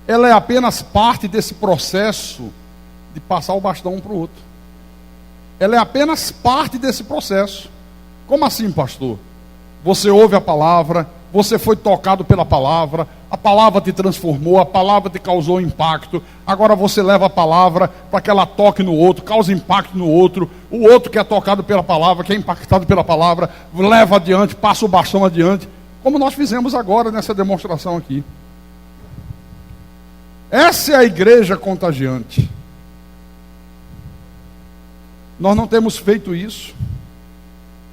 Speaker 1: ela é apenas parte desse processo de passar o bastão um para o outro. Ela é apenas parte desse processo. Como assim, pastor? Você ouve a palavra, você foi tocado pela palavra, a palavra te transformou, a palavra te causou impacto, agora você leva a palavra para que ela toque no outro, cause impacto no outro, o outro que é tocado pela palavra, que é impactado pela palavra, leva adiante, passa o bastão adiante, como nós fizemos agora nessa demonstração aqui. Essa é a igreja contagiante. Nós não temos feito isso,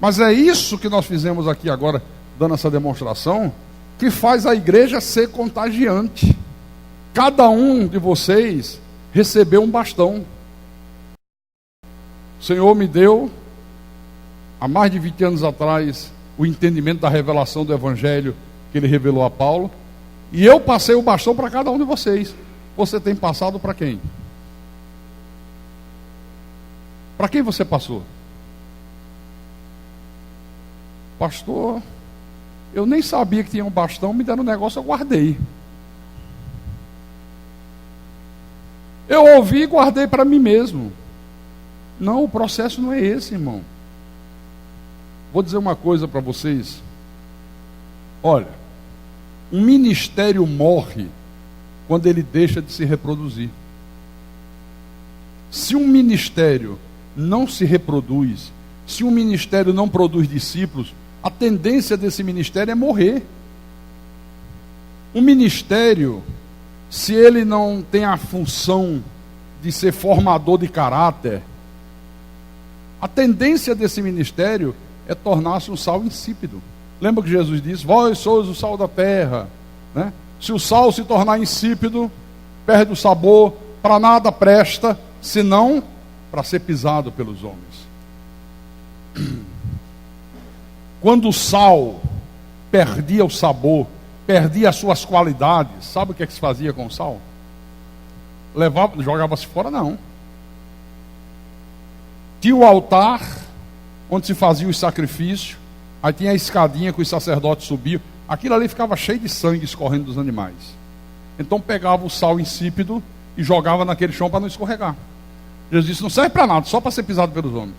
Speaker 1: mas é isso que nós fizemos aqui agora, dando essa demonstração, que faz a igreja ser contagiante. Cada um de vocês recebeu um bastão. O Senhor me deu, há mais de 20 anos atrás, o entendimento da revelação do Evangelho que Ele revelou a Paulo, e eu passei o bastão para cada um de vocês. Você tem passado para quem? Para quem você passou? Pastor, eu nem sabia que tinha um bastão, me deram um negócio, eu guardei. Eu ouvi e guardei para mim mesmo. Não, o processo não é esse, irmão. Vou dizer uma coisa para vocês. Olha, um ministério morre quando ele deixa de se reproduzir. Se um ministério não se reproduz, se um ministério não produz discípulos, a tendência desse ministério é morrer. Um ministério, se ele não tem a função de ser formador de caráter, a tendência desse ministério é tornar-se um sal insípido. Lembra que Jesus disse: vós sois o sal da terra, né? Se o sal se tornar insípido, perde o sabor, para nada presta, senão para ser pisado pelos homens. Quando o sal perdia o sabor, perdia as suas qualidades, sabe o que é que se fazia com o sal? Levava, jogava-se fora, não. Tinha o altar onde se fazia o sacrifício, aí tinha a escadinha que os sacerdotes subiam, aquilo ali ficava cheio de sangue escorrendo dos animais. Então pegava o sal insípido e jogava naquele chão para não escorregar. Jesus disse: não serve para nada, só para ser pisado pelos homens.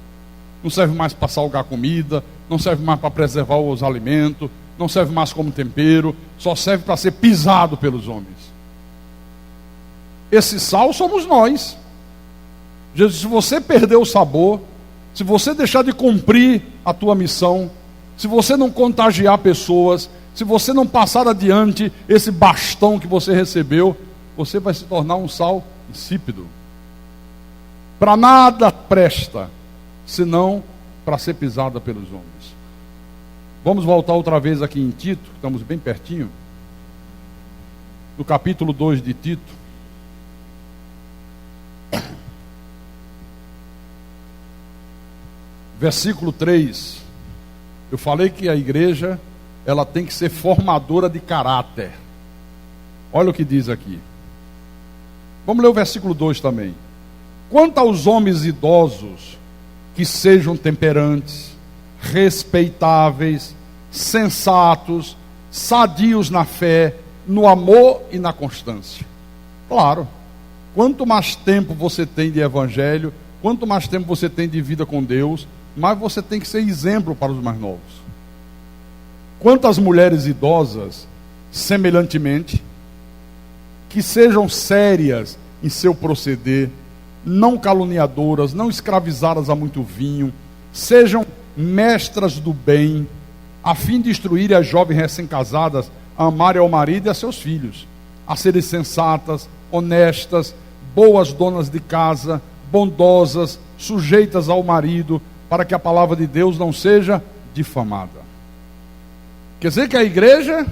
Speaker 1: Não serve mais para salgar a comida, não serve mais para preservar os alimentos, não serve mais como tempero, só serve para ser pisado pelos homens. Esse sal somos nós. Jesus disse: se você perder o sabor, se você deixar de cumprir a tua missão, se você não contagiar pessoas, se você não passar adiante esse bastão que você recebeu, você vai se tornar um sal insípido. Para nada presta, senão para ser pisada pelos homens. Vamos voltar outra vez aqui em Tito, estamos bem pertinho. No capítulo 2 de Tito. Versículo 3. Eu falei que a igreja, ela tem que ser formadora de caráter. Olha o que diz aqui. Vamos ler o versículo 2 também. Quanto aos homens idosos, que sejam temperantes, respeitáveis, sensatos, sadios na fé, no amor e na constância. Claro, quanto mais tempo você tem de evangelho, quanto mais tempo você tem de vida com Deus, mais você tem que ser exemplo para os mais novos. Quanto às mulheres idosas, semelhantemente, que sejam sérias em seu proceder, não caluniadoras, não escravizadas a muito vinho, sejam mestras do bem, a fim de instruir as jovens recém-casadas a amarem ao marido e a seus filhos, a serem sensatas, honestas, boas donas de casa, bondosas, sujeitas ao marido, para que a palavra de Deus não seja difamada. Quer dizer que a igreja,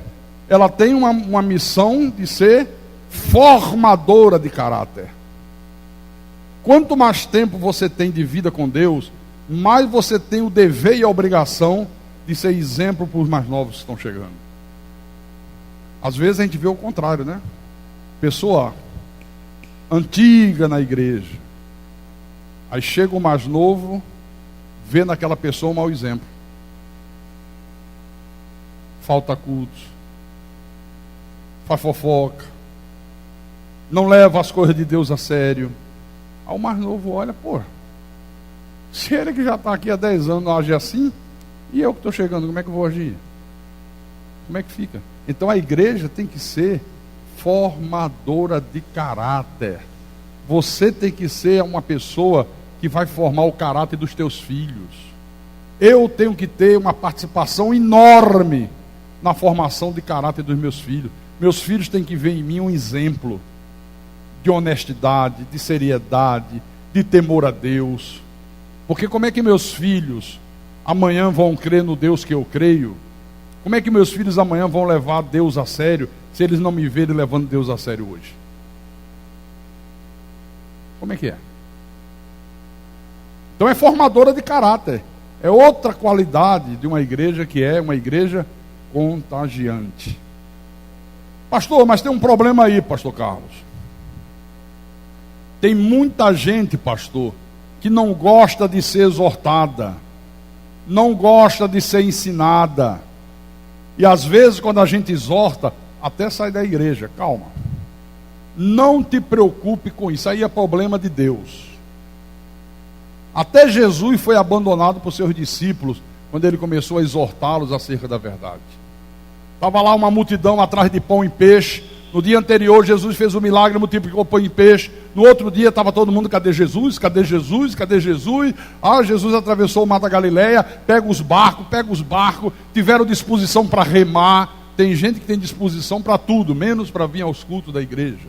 Speaker 1: ela tem uma missão de ser formadora de caráter. Quanto mais tempo você tem de vida com Deus, mais você tem o dever e a obrigação de ser exemplo para os mais novos que estão chegando. Às vezes a gente vê o contrário, né? Pessoa antiga na igreja, aí chega o mais novo, vê naquela pessoa um mau exemplo. Falta culto, faz fofoca, não leva as coisas de Deus a sério. Aí o mais novo olha, pô, se ele que já está aqui há 10 anos age assim, e eu que estou chegando, como é que eu vou agir? Como é que fica? Então a igreja tem que ser formadora de caráter. Você tem que ser uma pessoa que vai formar o caráter dos teus filhos. Eu tenho que ter uma participação enorme na formação de caráter dos meus filhos. Meus filhos têm que ver em mim um exemplo de honestidade, de seriedade, de temor a Deus. Porque como é que meus filhos amanhã vão crer no Deus que eu creio? Como é que meus filhos amanhã vão levar Deus a sério, se eles não me verem levando Deus a sério hoje? Como é que é? Então é formadora de caráter. É outra qualidade de uma igreja, que é uma igreja contagiante. Pastor, mas tem um problema aí, pastor Carlos. Tem muita gente, pastor, que não gosta de ser exortada, não gosta de ser ensinada. E às vezes quando a gente exorta, até sai da igreja. Calma. Não te preocupe com isso, aí é problema de Deus. Até Jesus foi abandonado por seus discípulos, quando ele começou a exortá-los acerca da verdade. Estava lá uma multidão atrás de pão e peixe. No dia anterior, Jesus fez um milagre, multiplicou pão e peixe. No outro dia, estava todo mundo, cadê Jesus? Cadê Jesus? Cadê Jesus? Ah, Jesus atravessou o mar da Galileia, pega os barcos. Tiveram disposição para remar. Tem gente que tem disposição para tudo, menos para vir aos cultos da igreja.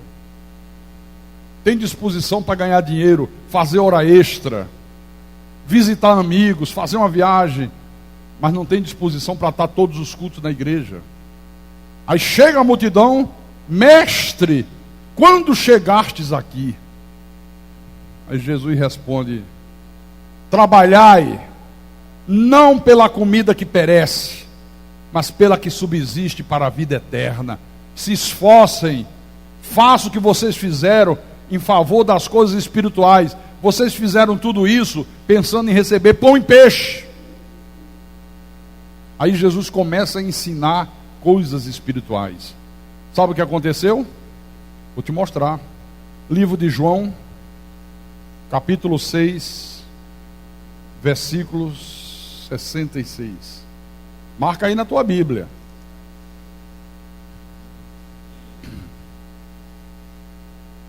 Speaker 1: Tem disposição para ganhar dinheiro, fazer hora extra, visitar amigos, fazer uma viagem, mas não tem disposição para estar todos os cultos na igreja. Aí chega a multidão, mestre, quando chegastes aqui? Aí Jesus responde: trabalhai, não pela comida que perece, mas pela que subsiste para a vida eterna. Se esforcem, façam o que vocês fizeram em favor das coisas espirituais. Vocês fizeram tudo isso pensando em receber pão e peixe. Aí Jesus começa a ensinar coisas espirituais. Sabe o que aconteceu? Vou te mostrar. Livro de João, capítulo 6, versículos 66. Marca aí na tua Bíblia.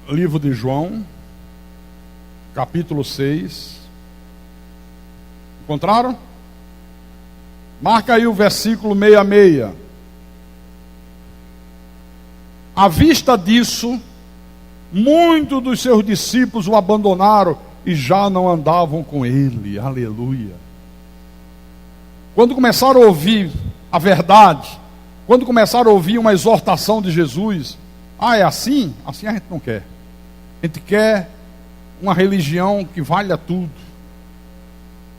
Speaker 1: Livro de João, capítulo 6. Encontraram? Marca aí o versículo 66. À vista disso, muitos dos seus discípulos o abandonaram e já não andavam com ele. Aleluia. Quando começaram a ouvir a verdade, quando começaram a ouvir uma exortação de Jesus, é assim? Assim a gente não quer. A gente quer uma religião que valha tudo,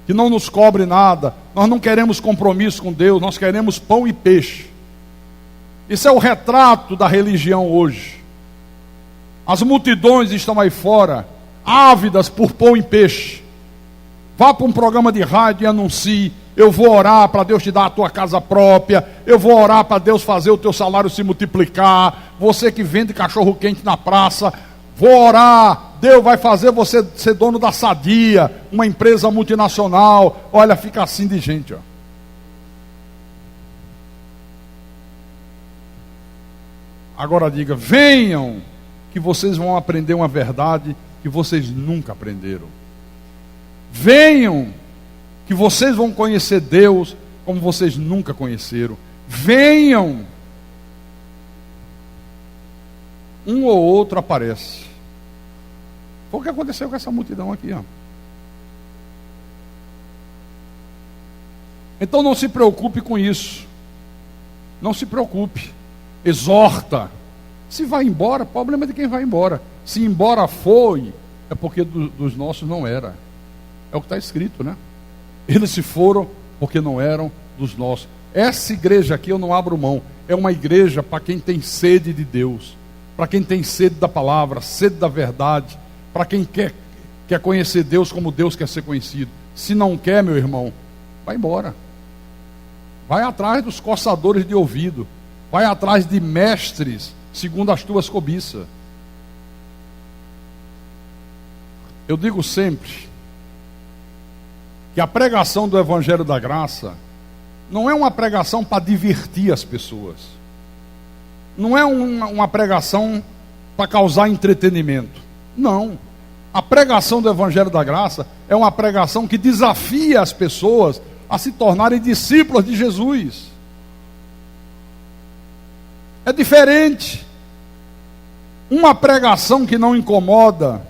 Speaker 1: que não nos cobre nada. Nós não queremos compromisso com Deus, nós queremos pão e peixe. Esse é o retrato da religião hoje. As multidões estão aí fora, ávidas por pão e peixe. Vá para um programa de rádio e anuncie: eu vou orar para Deus te dar a tua casa própria, eu vou orar para Deus fazer o teu salário se multiplicar. Você que vende cachorro quente na praça, vou orar, Deus vai fazer você ser dono da Sadia, uma empresa multinacional. Olha, fica assim de gente, ó. Agora diga: venham, que vocês vão aprender uma verdade que vocês nunca aprenderam. Venham, que vocês vão conhecer Deus como vocês nunca conheceram. Venham. Um ou outro aparece. Foi o que aconteceu com essa multidão aqui, ó. Então não se preocupe com isso. Não se preocupe. Exorta. Se vai embora, problema de quem vai embora. Se embora foi, é porque dos nossos não era. É o que está escrito, né? Eles se foram porque não eram dos nossos. Essa igreja aqui eu não abro mão. É uma igreja para quem tem sede de Deus, para quem tem sede da palavra, sede da verdade, para quem quer conhecer Deus como Deus quer ser conhecido. Se não quer, meu irmão, vai embora. Vai atrás dos coçadores de ouvido. Vai atrás de mestres segundo as tuas cobiças. Eu digo sempre que a pregação do Evangelho da Graça não é uma pregação para divertir as pessoas. Não é uma pregação para causar entretenimento. Não. A pregação do Evangelho da Graça é uma pregação que desafia as pessoas a se tornarem discípulos de Jesus. É diferente. Uma pregação que não incomoda,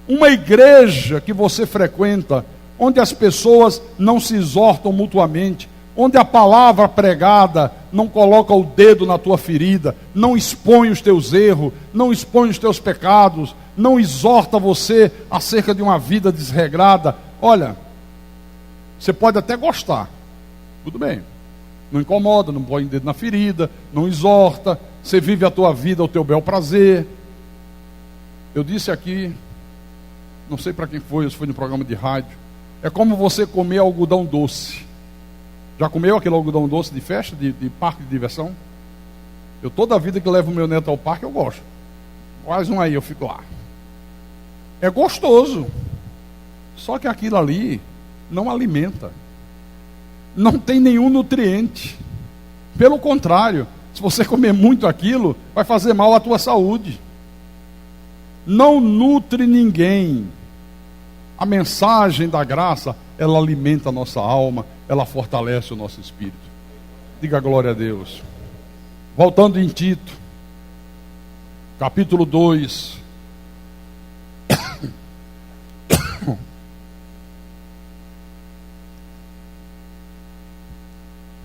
Speaker 1: uma igreja que você frequenta, onde as pessoas não se exortam mutuamente, onde a palavra pregada não coloca o dedo na tua ferida, não expõe os teus erros, não expõe os teus pecados, não exorta você acerca de uma vida desregrada. Olha, você pode até gostar, tudo bem, não incomoda, não põe o dedo na ferida, não exorta, você vive a tua vida ao teu bel prazer. Eu disse aqui, não sei para quem foi, isso foi no programa de rádio, é como você comer algodão doce. Já comeu aquele algodão doce de festa, de parque de diversão? Eu toda a vida que levo meu neto ao parque, eu gosto. Faz um aí, eu fico lá. É gostoso. Só que aquilo ali não alimenta. Não tem nenhum nutriente. Pelo contrário, se você comer muito aquilo, vai fazer mal à tua saúde. Não nutre ninguém. A mensagem da graça, ela alimenta a nossa alma, ela fortalece o nosso espírito. Diga glória a Deus. Voltando em Tito, capítulo 2.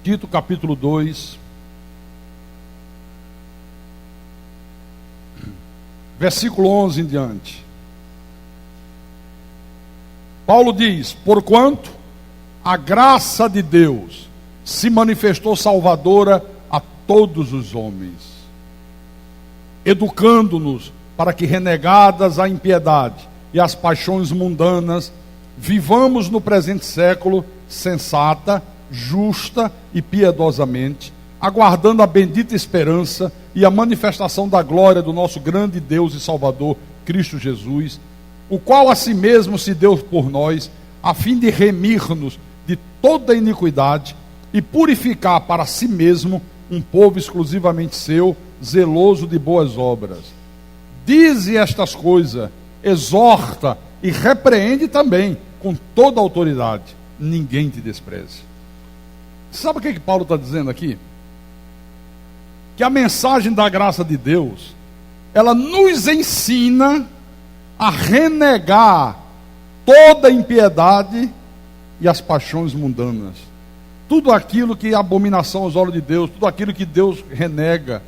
Speaker 1: Tito, capítulo 2. Versículo 11 em diante. Paulo diz: porquanto a graça de Deus se manifestou salvadora a todos os homens, educando-nos para que, renegadas a impiedade e as paixões mundanas, vivamos no presente século sensata, justa e piedosamente, aguardando a bendita esperança e a manifestação da glória do nosso grande Deus e Salvador, Cristo Jesus, o qual a si mesmo se deu por nós, a fim de remir-nos de toda iniquidade e purificar para si mesmo um povo exclusivamente seu, zeloso de boas obras. Dize estas coisas, exorta e repreende também com toda a autoridade. Ninguém te despreze. Sabe o que Paulo está dizendo aqui? Que a mensagem da graça de Deus, ela nos ensina a renegar toda a impiedade e as paixões mundanas. Tudo aquilo que é abominação aos olhos de Deus, tudo aquilo que Deus renega.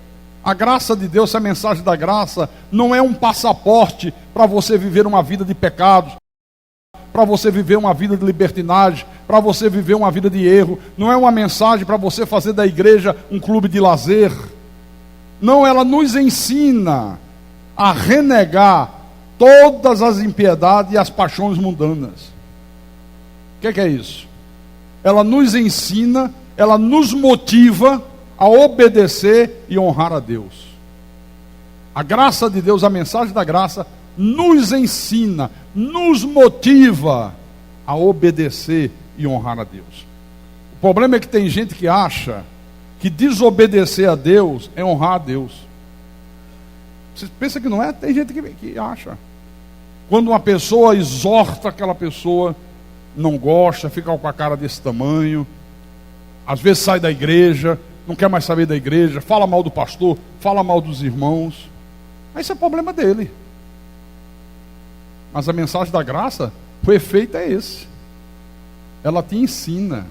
Speaker 1: A graça de Deus, a mensagem da graça, não é um passaporte para você viver uma vida de pecados, para você viver uma vida de libertinagem, para você viver uma vida de erro. Não é uma mensagem para você fazer da igreja um clube de lazer. Não, ela nos ensina a renegar todas as impiedades e as paixões mundanas. O que é isso? Ela nos ensina, ela nos motiva a obedecer e honrar a Deus. A graça de Deus, a mensagem da graça, nos ensina, nos motiva a obedecer e honrar a Deus. O problema é que tem gente que acha que desobedecer a Deus é honrar a Deus. Você pensa que não é? Tem gente que acha. Quando uma pessoa exorta aquela pessoa, não gosta, fica com a cara desse tamanho, às vezes sai da igreja, não quer mais saber da igreja, fala mal do pastor, fala mal dos irmãos. Esse é o problema dele. Mas a mensagem da graça, o efeito é esse. Ela te ensina,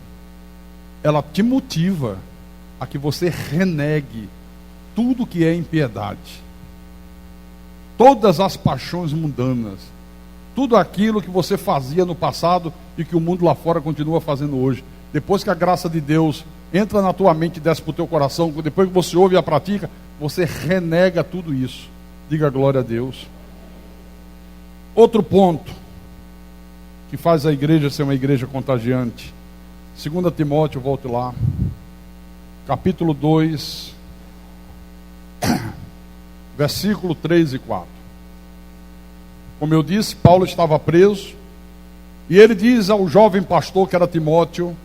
Speaker 1: ela te motiva a que você renegue tudo que é impiedade, todas as paixões mundanas, tudo aquilo que você fazia no passado e que o mundo lá fora continua fazendo hoje. Depois que a graça de Deus entra na tua mente e desce para o teu coração, depois que você ouve e a pratica, você renega tudo isso. Diga glória a Deus. Outro ponto que faz a igreja ser uma igreja contagiante. 2 Timóteo, volte lá. Capítulo 2, versículo 3 e 4. Como eu disse, Paulo estava preso, e ele diz ao jovem pastor que era Timóteo: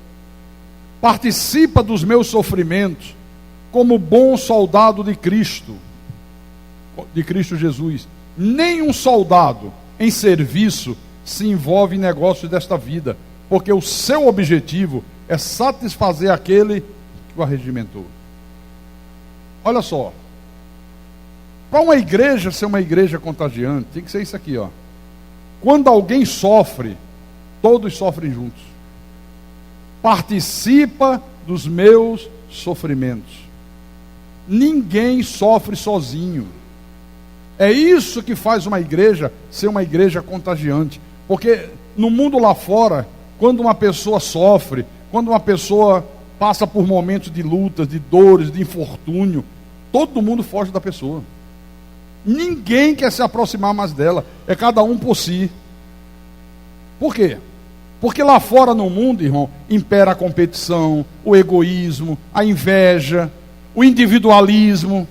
Speaker 1: participa dos meus sofrimentos como bom soldado de Cristo Jesus. Nenhum soldado em serviço se envolve em negócios desta vida, porque o seu objetivo é satisfazer aquele que o arregimentou. Olha só, para uma igreja ser uma igreja contagiante, tem que ser isso aqui, ó. Quando alguém sofre, todos sofrem juntos. Participa dos meus sofrimentos. Ninguém sofre sozinho. É isso que faz uma igreja ser uma igreja contagiante. Porque no mundo lá fora, quando uma pessoa sofre, quando uma pessoa passa por momentos de lutas, de dores, de infortúnio, todo mundo foge da pessoa. Ninguém quer se aproximar mais dela. É cada um por si. Por quê? Porque lá fora no mundo, irmão, impera a competição, o egoísmo, a inveja, o individualismo.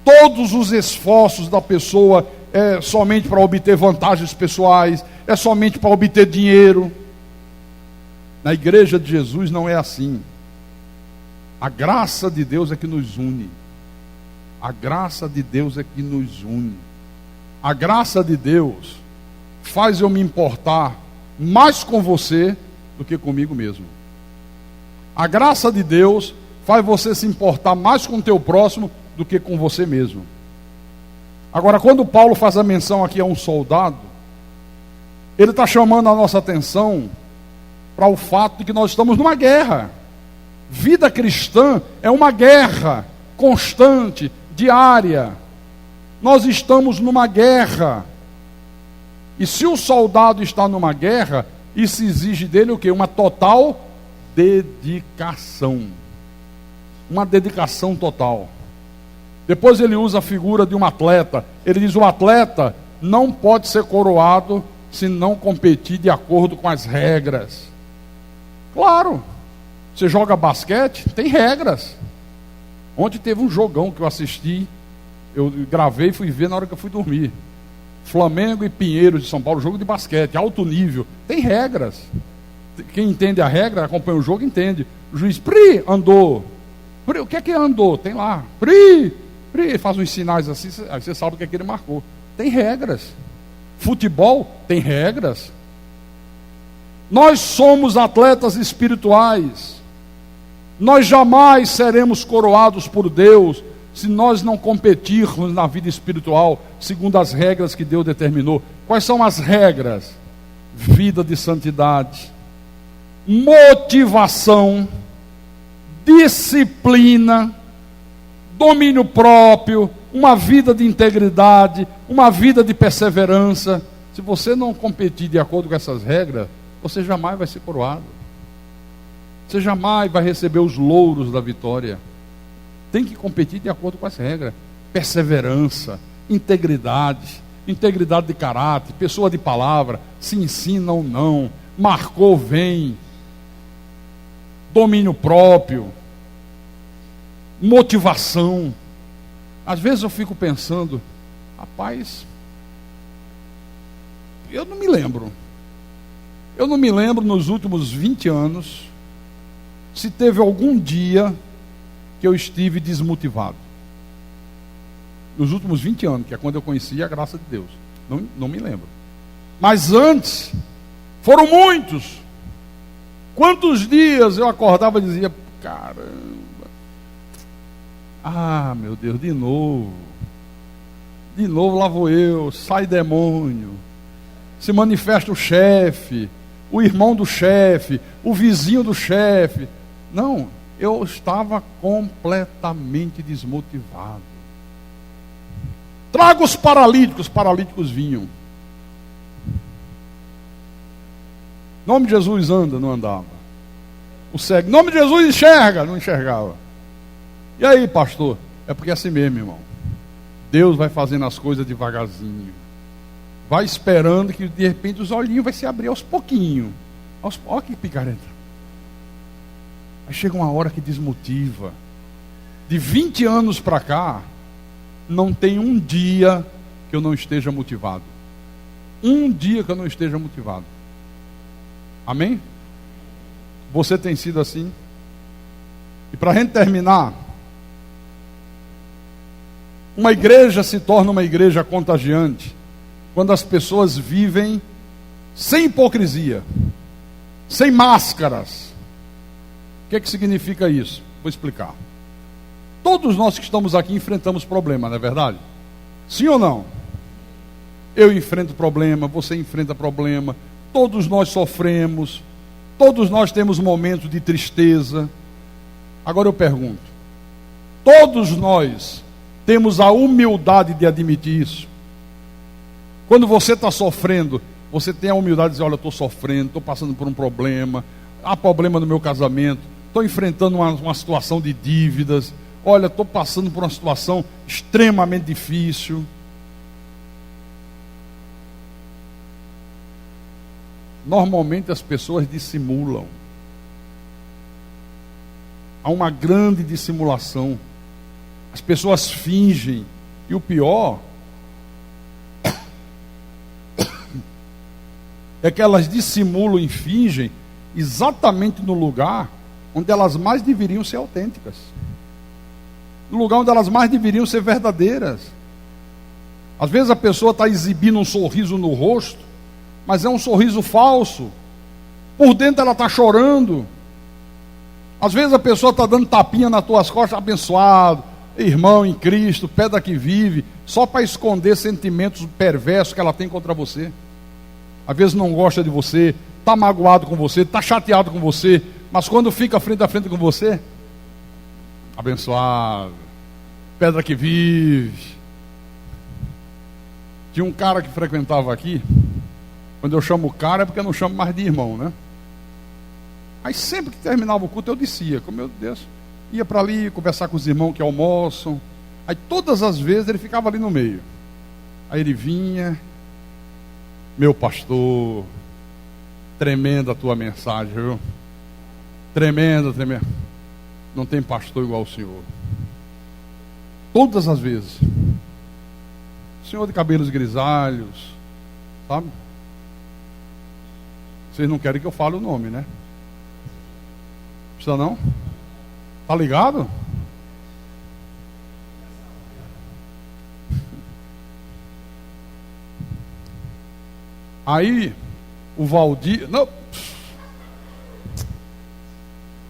Speaker 1: Todos os esforços da pessoa é somente para obter vantagens pessoais, é somente para obter dinheiro. Na igreja de Jesus não é assim. A graça de Deus é que nos une. A graça de Deus é que nos une. A graça de Deus faz eu me importar mais com você do que comigo mesmo. A graça de Deus faz você se importar mais com o teu próximo do que com você mesmo. Agora, quando Paulo faz a menção aqui a um soldado, ele está chamando a nossa atenção para o fato de que nós estamos numa guerra. Vida cristã é uma guerra constante, diária. Nós estamos numa guerra. E se o soldado está numa guerra, isso exige dele o quê? Uma total dedicação. Uma dedicação total. Depois ele usa a figura de um atleta. Ele diz: o atleta não pode ser coroado se não competir de acordo com as regras. Claro, você joga basquete, tem regras. Ontem teve um jogão que eu assisti, eu gravei e fui ver na hora que eu fui dormir. Flamengo e Pinheiros de São Paulo, jogo de basquete, alto nível, tem regras. Quem entende a regra, acompanha o jogo, entende. O juiz, andou. O que é que andou? Tem lá, ele faz uns sinais assim, aí você sabe o que é que ele marcou. Tem regras. Futebol tem regras. Nós somos atletas espirituais. Nós jamais seremos coroados por Deus se nós não competirmos na vida espiritual segundo as regras que Deus determinou. Quais são as regras? Vida de santidade, motivação, disciplina, domínio próprio, uma vida de integridade, uma vida de perseverança. Se você não competir de acordo com essas regras, você jamais vai ser coroado. Você jamais vai receber os louros da vitória. Tem que competir de acordo com as regras. Perseverança, integridade de caráter, pessoa de palavra, se ensina ou não, marcou, vem. Domínio próprio, motivação. Às vezes eu fico pensando, rapaz, eu não me lembro nos últimos 20 anos se teve algum dia que eu estive desmotivado. Nos últimos 20 anos, que é quando eu conheci a graça de Deus. Não me lembro. Mas antes, foram muitos. Quantos dias eu acordava e dizia: caramba, meu Deus, de novo lá vou eu, sai demônio, se manifesta o chefe, o irmão do chefe, o vizinho do chefe. Não, eu estava completamente desmotivado. Traga os paralíticos vinham. Em nome de Jesus anda, não andava. O cego, em nome de Jesus enxerga, não enxergava. E aí, pastor? É porque é assim mesmo, irmão. Deus vai fazendo as coisas devagarzinho. Vai esperando que de repente os olhinhos vai se abrir aos pouquinhos. Olha que picareta. Aí chega uma hora que desmotiva. De 20 anos para cá, não tem um dia que eu não esteja motivado. um dia que eu não esteja motivado. Amém? Você tem sido assim? E para a gente terminar, uma igreja se torna uma igreja contagiante quando as pessoas vivem sem hipocrisia, sem máscaras. O que significa isso? Vou explicar. Todos nós que estamos aqui enfrentamos problema, não é verdade? Sim ou não? Eu enfrento problema, você enfrenta problema, todos nós sofremos, todos nós temos momentos de tristeza. Agora eu pergunto, todos nós temos a humildade de admitir isso? Quando você está sofrendo, você tem a humildade de dizer, olha, eu estou sofrendo, estou passando por um problema, há problema no meu casamento, estou enfrentando uma situação de dívidas, olha, estou passando por uma situação extremamente difícil. Normalmente as pessoas dissimulam. Há uma grande dissimulação. As pessoas fingem. E o pior é que elas dissimulam e fingem exatamente no lugar onde elas mais deveriam ser autênticas. No lugar onde elas mais deveriam ser verdadeiras. Às vezes a pessoa está exibindo um sorriso no rosto, mas é um sorriso falso. Por dentro ela está chorando. Às vezes a pessoa está dando tapinha nas tuas costas, abençoado, irmão em Cristo, pedra que vive, só para esconder sentimentos perversos que ela tem contra você. Às vezes não gosta de você, está magoado com você, está chateado com você, mas quando fica frente a frente com você, abençoado, pedra que vive. Tinha um cara que frequentava aqui. Quando eu chamo o cara é porque eu não chamo mais de irmão, né? Aí sempre que terminava o culto eu descia, meu Deus, ia para ali conversar com os irmãos que almoçam. Aí todas as vezes ele ficava ali no meio. Aí ele vinha, meu pastor, tremenda a tua mensagem, viu? Tremenda, tremenda. Não tem pastor igual o senhor. Todas as vezes. Senhor de cabelos grisalhos, sabe? Vocês não querem que eu fale o nome, né? Precisa não? Tá ligado? Aí o Valdir, não.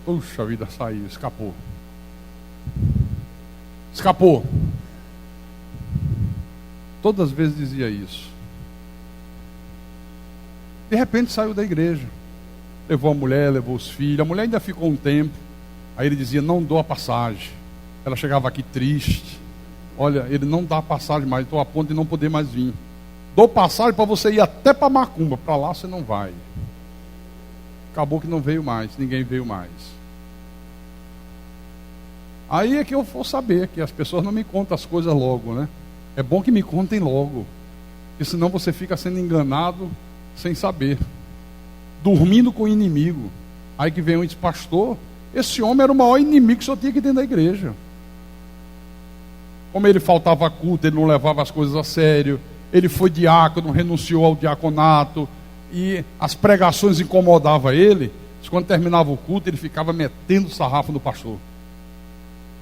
Speaker 1: Puxa vida, saiu, escapou. Escapou. Todas as vezes dizia isso. De repente saiu da igreja. Levou a mulher, levou os filhos. A mulher ainda ficou um tempo. Aí ele dizia, não dou a passagem. Ela chegava aqui triste. Olha, ele não dá a passagem mais, estou a ponto de não poder mais vir. Dou passagem para você ir até para Macumba. Para lá você não vai. Acabou que não veio mais, ninguém veio mais. Aí é que eu vou saber que as pessoas não me contam as coisas logo, né? É bom que me contem logo, porque senão você fica sendo enganado sem saber, dormindo com o inimigo. Aí que vem um e diz, pastor, esse homem era o maior inimigo que só tinha aqui dentro da igreja. Como ele faltava culto, ele não levava as coisas a sério, ele foi diácono, renunciou ao diaconato, e as pregações incomodavam ele. Quando terminava o culto, ele ficava metendo o sarrafo no pastor.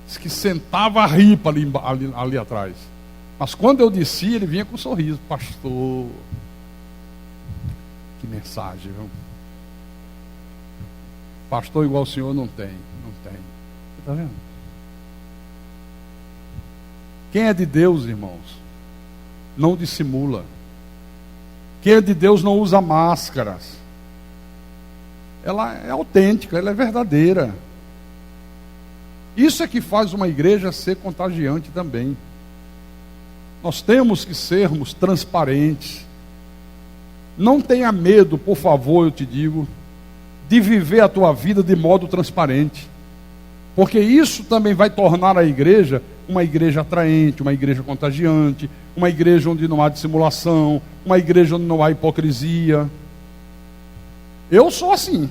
Speaker 1: Diz que sentava a ripa ali atrás. Mas quando eu descia, ele vinha com um sorriso. Pastor, que mensagem, viu? Pastor igual o senhor não tem. Não tem. Você está vendo? Quem é de Deus, irmãos, não dissimula. Quem é de Deus não usa máscaras. Ela é autêntica, ela é verdadeira. Isso é que faz uma igreja ser contagiante também. Nós temos que sermos transparentes. Não tenha medo, por favor, eu te digo, de viver a tua vida de modo transparente. Porque isso também vai tornar a igreja uma igreja atraente, uma igreja contagiante, uma igreja onde não há dissimulação, uma igreja onde não há hipocrisia. Eu sou assim.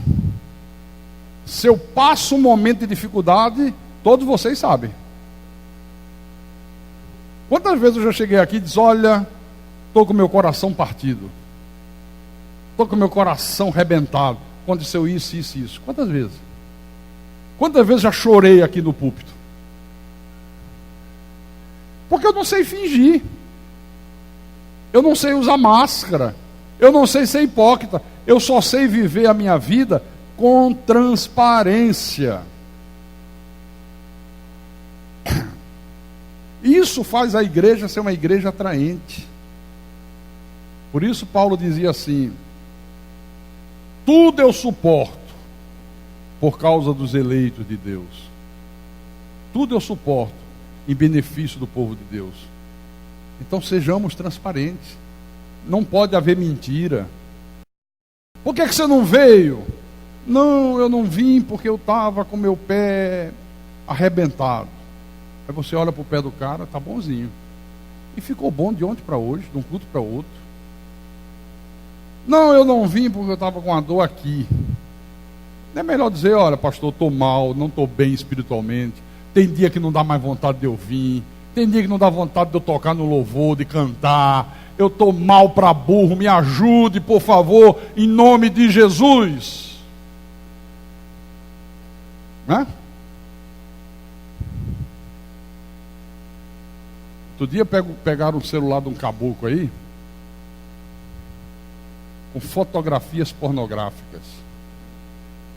Speaker 1: Se eu passo um momento de dificuldade, todos vocês sabem. Quantas vezes eu já cheguei aqui e disse, olha, estou com meu coração partido. estou com meu coração arrebentado. Aconteceu isso, isso, isso. Quantas vezes? Quantas vezes já chorei aqui no púlpito? Porque eu não sei fingir. Eu não sei usar máscara. Eu não sei ser hipócrita. Eu só sei viver a minha vida com transparência. Isso faz a igreja ser uma igreja atraente. Por isso Paulo dizia assim: tudo eu suporto por causa dos eleitos de Deus. Tudo eu suporto em benefício do povo de Deus. Então sejamos transparentes. Não pode haver mentira. Por que você não veio? Não, eu não vim porque eu estava com meu pé arrebentado. Aí você olha para o pé do cara, tá bonzinho. E ficou bom de ontem para hoje, de um culto para outro. Não, eu não vim porque eu estava com uma dor aqui. Não é melhor dizer: olha, pastor, estou mal, não estou bem espiritualmente. Tem dia que não dá mais vontade de eu vir. Tem dia que não dá vontade de eu tocar no louvor, de cantar. Eu estou mal para burro, me ajude, por favor, em nome de Jesus. Né? Outro dia pegaram o celular de um caboclo aí, com fotografias pornográficas.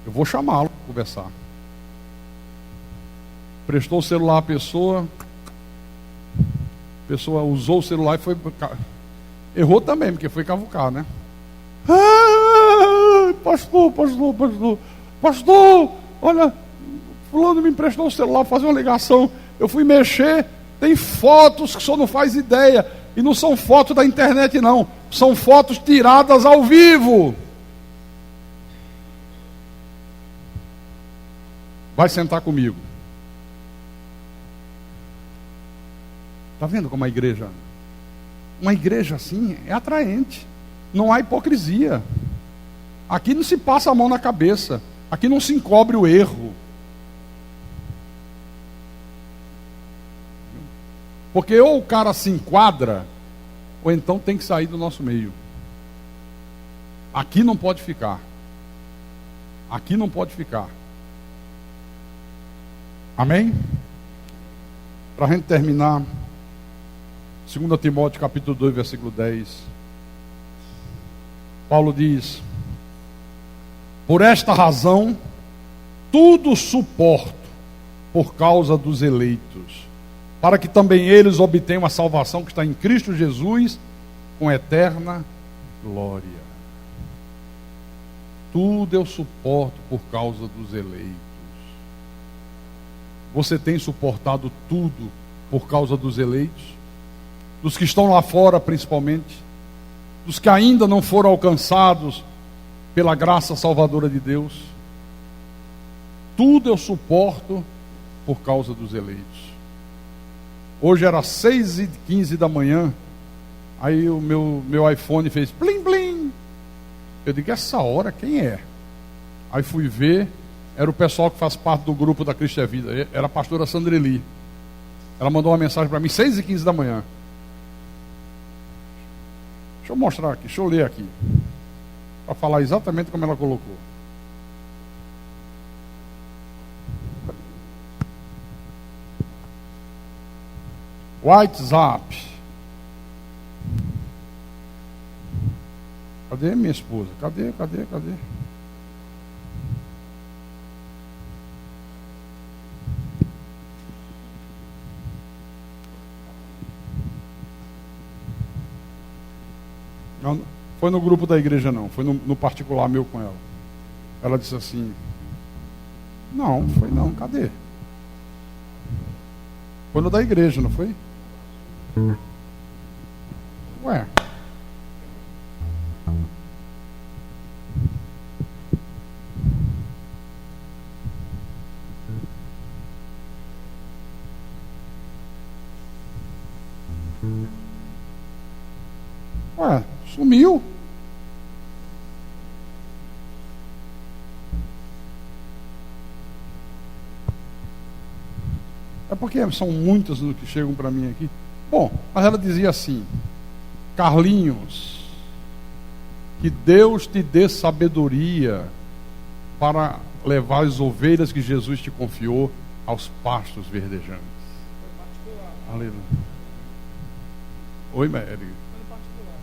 Speaker 1: Eu vou chamá-lo para conversar. Prestou o celular à pessoa, a pessoa usou o celular e foi... Errou também, porque foi cavucar, né? Pastor, olha, fulano me emprestou o celular para fazer uma ligação. Eu fui mexer, tem fotos que o senhor não faz ideia. E não são fotos da internet, não. São fotos tiradas ao vivo. Vai sentar comigo. Está vendo como a igreja... Uma igreja assim é atraente. Não há hipocrisia. Aqui não se passa a mão na cabeça. Aqui não se encobre o erro. Porque ou o cara se enquadra, ou então tem que sair do nosso meio. Aqui não pode ficar. Aqui não pode ficar. Amém? Para a gente terminar, 2 Timóteo capítulo 2, versículo 10. Paulo diz: por esta razão, tudo suporto por causa dos eleitos, para que também eles obtenham a salvação que está em Cristo Jesus, com eterna glória. Tudo eu suporto por causa dos eleitos. Você tem suportado tudo por causa dos eleitos? Dos que estão lá fora, principalmente, dos que ainda não foram alcançados pela graça salvadora de Deus. Tudo eu suporto por causa dos eleitos. Hoje era 6h15 da manhã, aí o meu iPhone fez plim plim. Eu digo: essa hora quem é? Aí fui ver, era o pessoal que faz parte do grupo da Cristo é Vida, era a pastora Sandreli. Ela mandou uma mensagem para mim 6h15 da manhã. Deixa eu mostrar aqui, deixa eu ler aqui, para falar exatamente como ela colocou. WhatsApp. Cadê minha esposa? Cadê? Não, foi no grupo da igreja não, foi no particular meu com ela. Ela disse assim: não, foi não, cadê? Foi no da igreja, não foi? Ué. Ué, sumiu. É porque são muitas que chegam para mim aqui. Bom, mas ela dizia assim: Carlinhos, Que Deus te dê sabedoria para levar as ovelhas que Jesus te confiou aos pastos verdejantes. Aleluia. Oi, Mary.
Speaker 2: Foi no particular.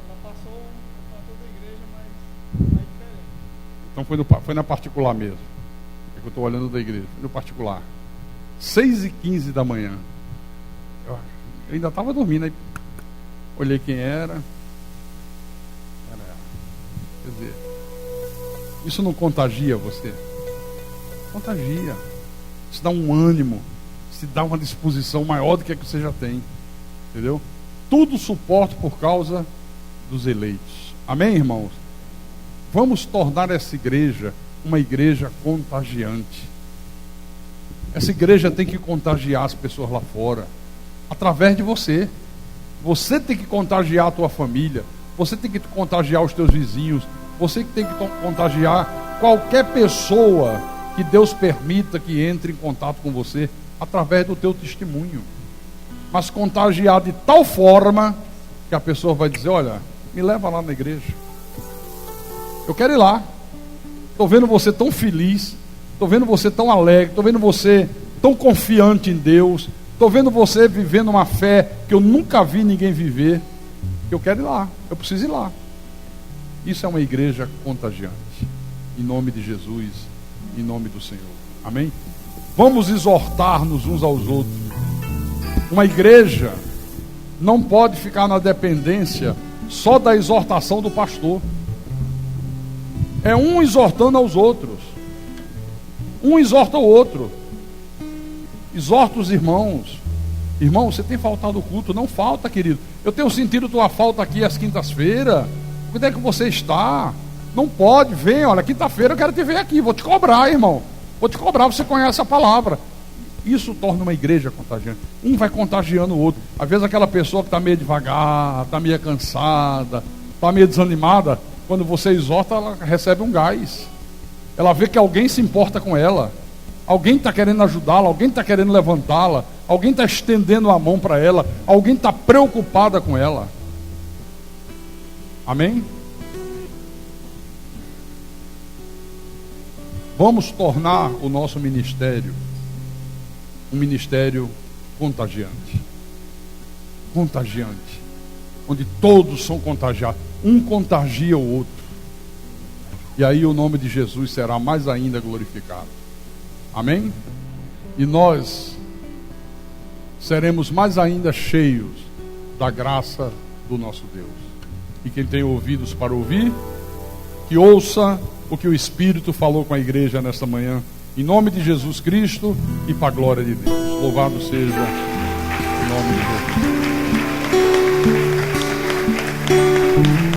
Speaker 2: Ela passou para toda a igreja, mas é diferente.
Speaker 1: Então foi na particular mesmo. É que eu estou olhando da igreja. Foi no particular. 6h15 da manhã. Eu ainda estava dormindo. Aí olhei quem era. Era ela. Quer dizer, isso não contagia você? Contagia. Isso dá um ânimo. Isso dá uma disposição maior do que a que você já tem. Entendeu? Tudo suporto por causa dos eleitos. Amém, irmãos? Vamos tornar essa igreja uma igreja contagiante. Essa igreja tem que contagiar as pessoas lá fora, através de você. Você tem que contagiar a tua família. Você tem que contagiar os teus vizinhos. Você tem que contagiar qualquer pessoa que Deus permita que entre em contato com você, através do teu testemunho. Mas contagiar de tal forma que a pessoa vai dizer: olha, me leva lá na igreja. Eu quero ir lá. Estou vendo você tão feliz. Estou vendo você tão alegre. Estou vendo você tão confiante em Deus. Estou vendo você vivendo uma fé que eu nunca vi ninguém viver. Eu quero ir lá. Eu preciso ir lá. Isso é uma igreja contagiante. Em nome de Jesus. Em nome do Senhor. Amém? Vamos exortar-nos uns aos outros. Uma igreja não pode ficar na dependência só da exortação do pastor. É um exortando aos outros. Um exorta o outro. Exorta os irmãos. Irmão, você tem faltado o culto? Não falta, querido. Eu tenho sentido tua falta aqui às quintas-feiras. Onde é que você está? Não pode, vem, olha, quinta-feira eu quero te ver aqui. Vou te cobrar, irmão. Vou te cobrar, você conhece a palavra. Isso torna uma igreja contagiante. Um vai contagiando o outro. Às vezes aquela pessoa que está meio devagar, está meio cansada, está meio desanimada, quando você exorta, ela recebe um gás. Ela vê que alguém se importa com ela. Alguém está querendo ajudá-la, alguém está querendo levantá-la, alguém está estendendo a mão para ela, alguém está preocupada com ela. Amém? Vamos tornar o nosso ministério um ministério contagiante. Contagiante. Onde todos são contagiados. Um contagia o outro. E aí o nome de Jesus será mais ainda glorificado. Amém? E nós seremos mais ainda cheios da graça do nosso Deus. E quem tem ouvidos para ouvir, que ouça o que o Espírito falou com a igreja nesta manhã. Em nome de Jesus Cristo e para a glória de Deus. Louvado seja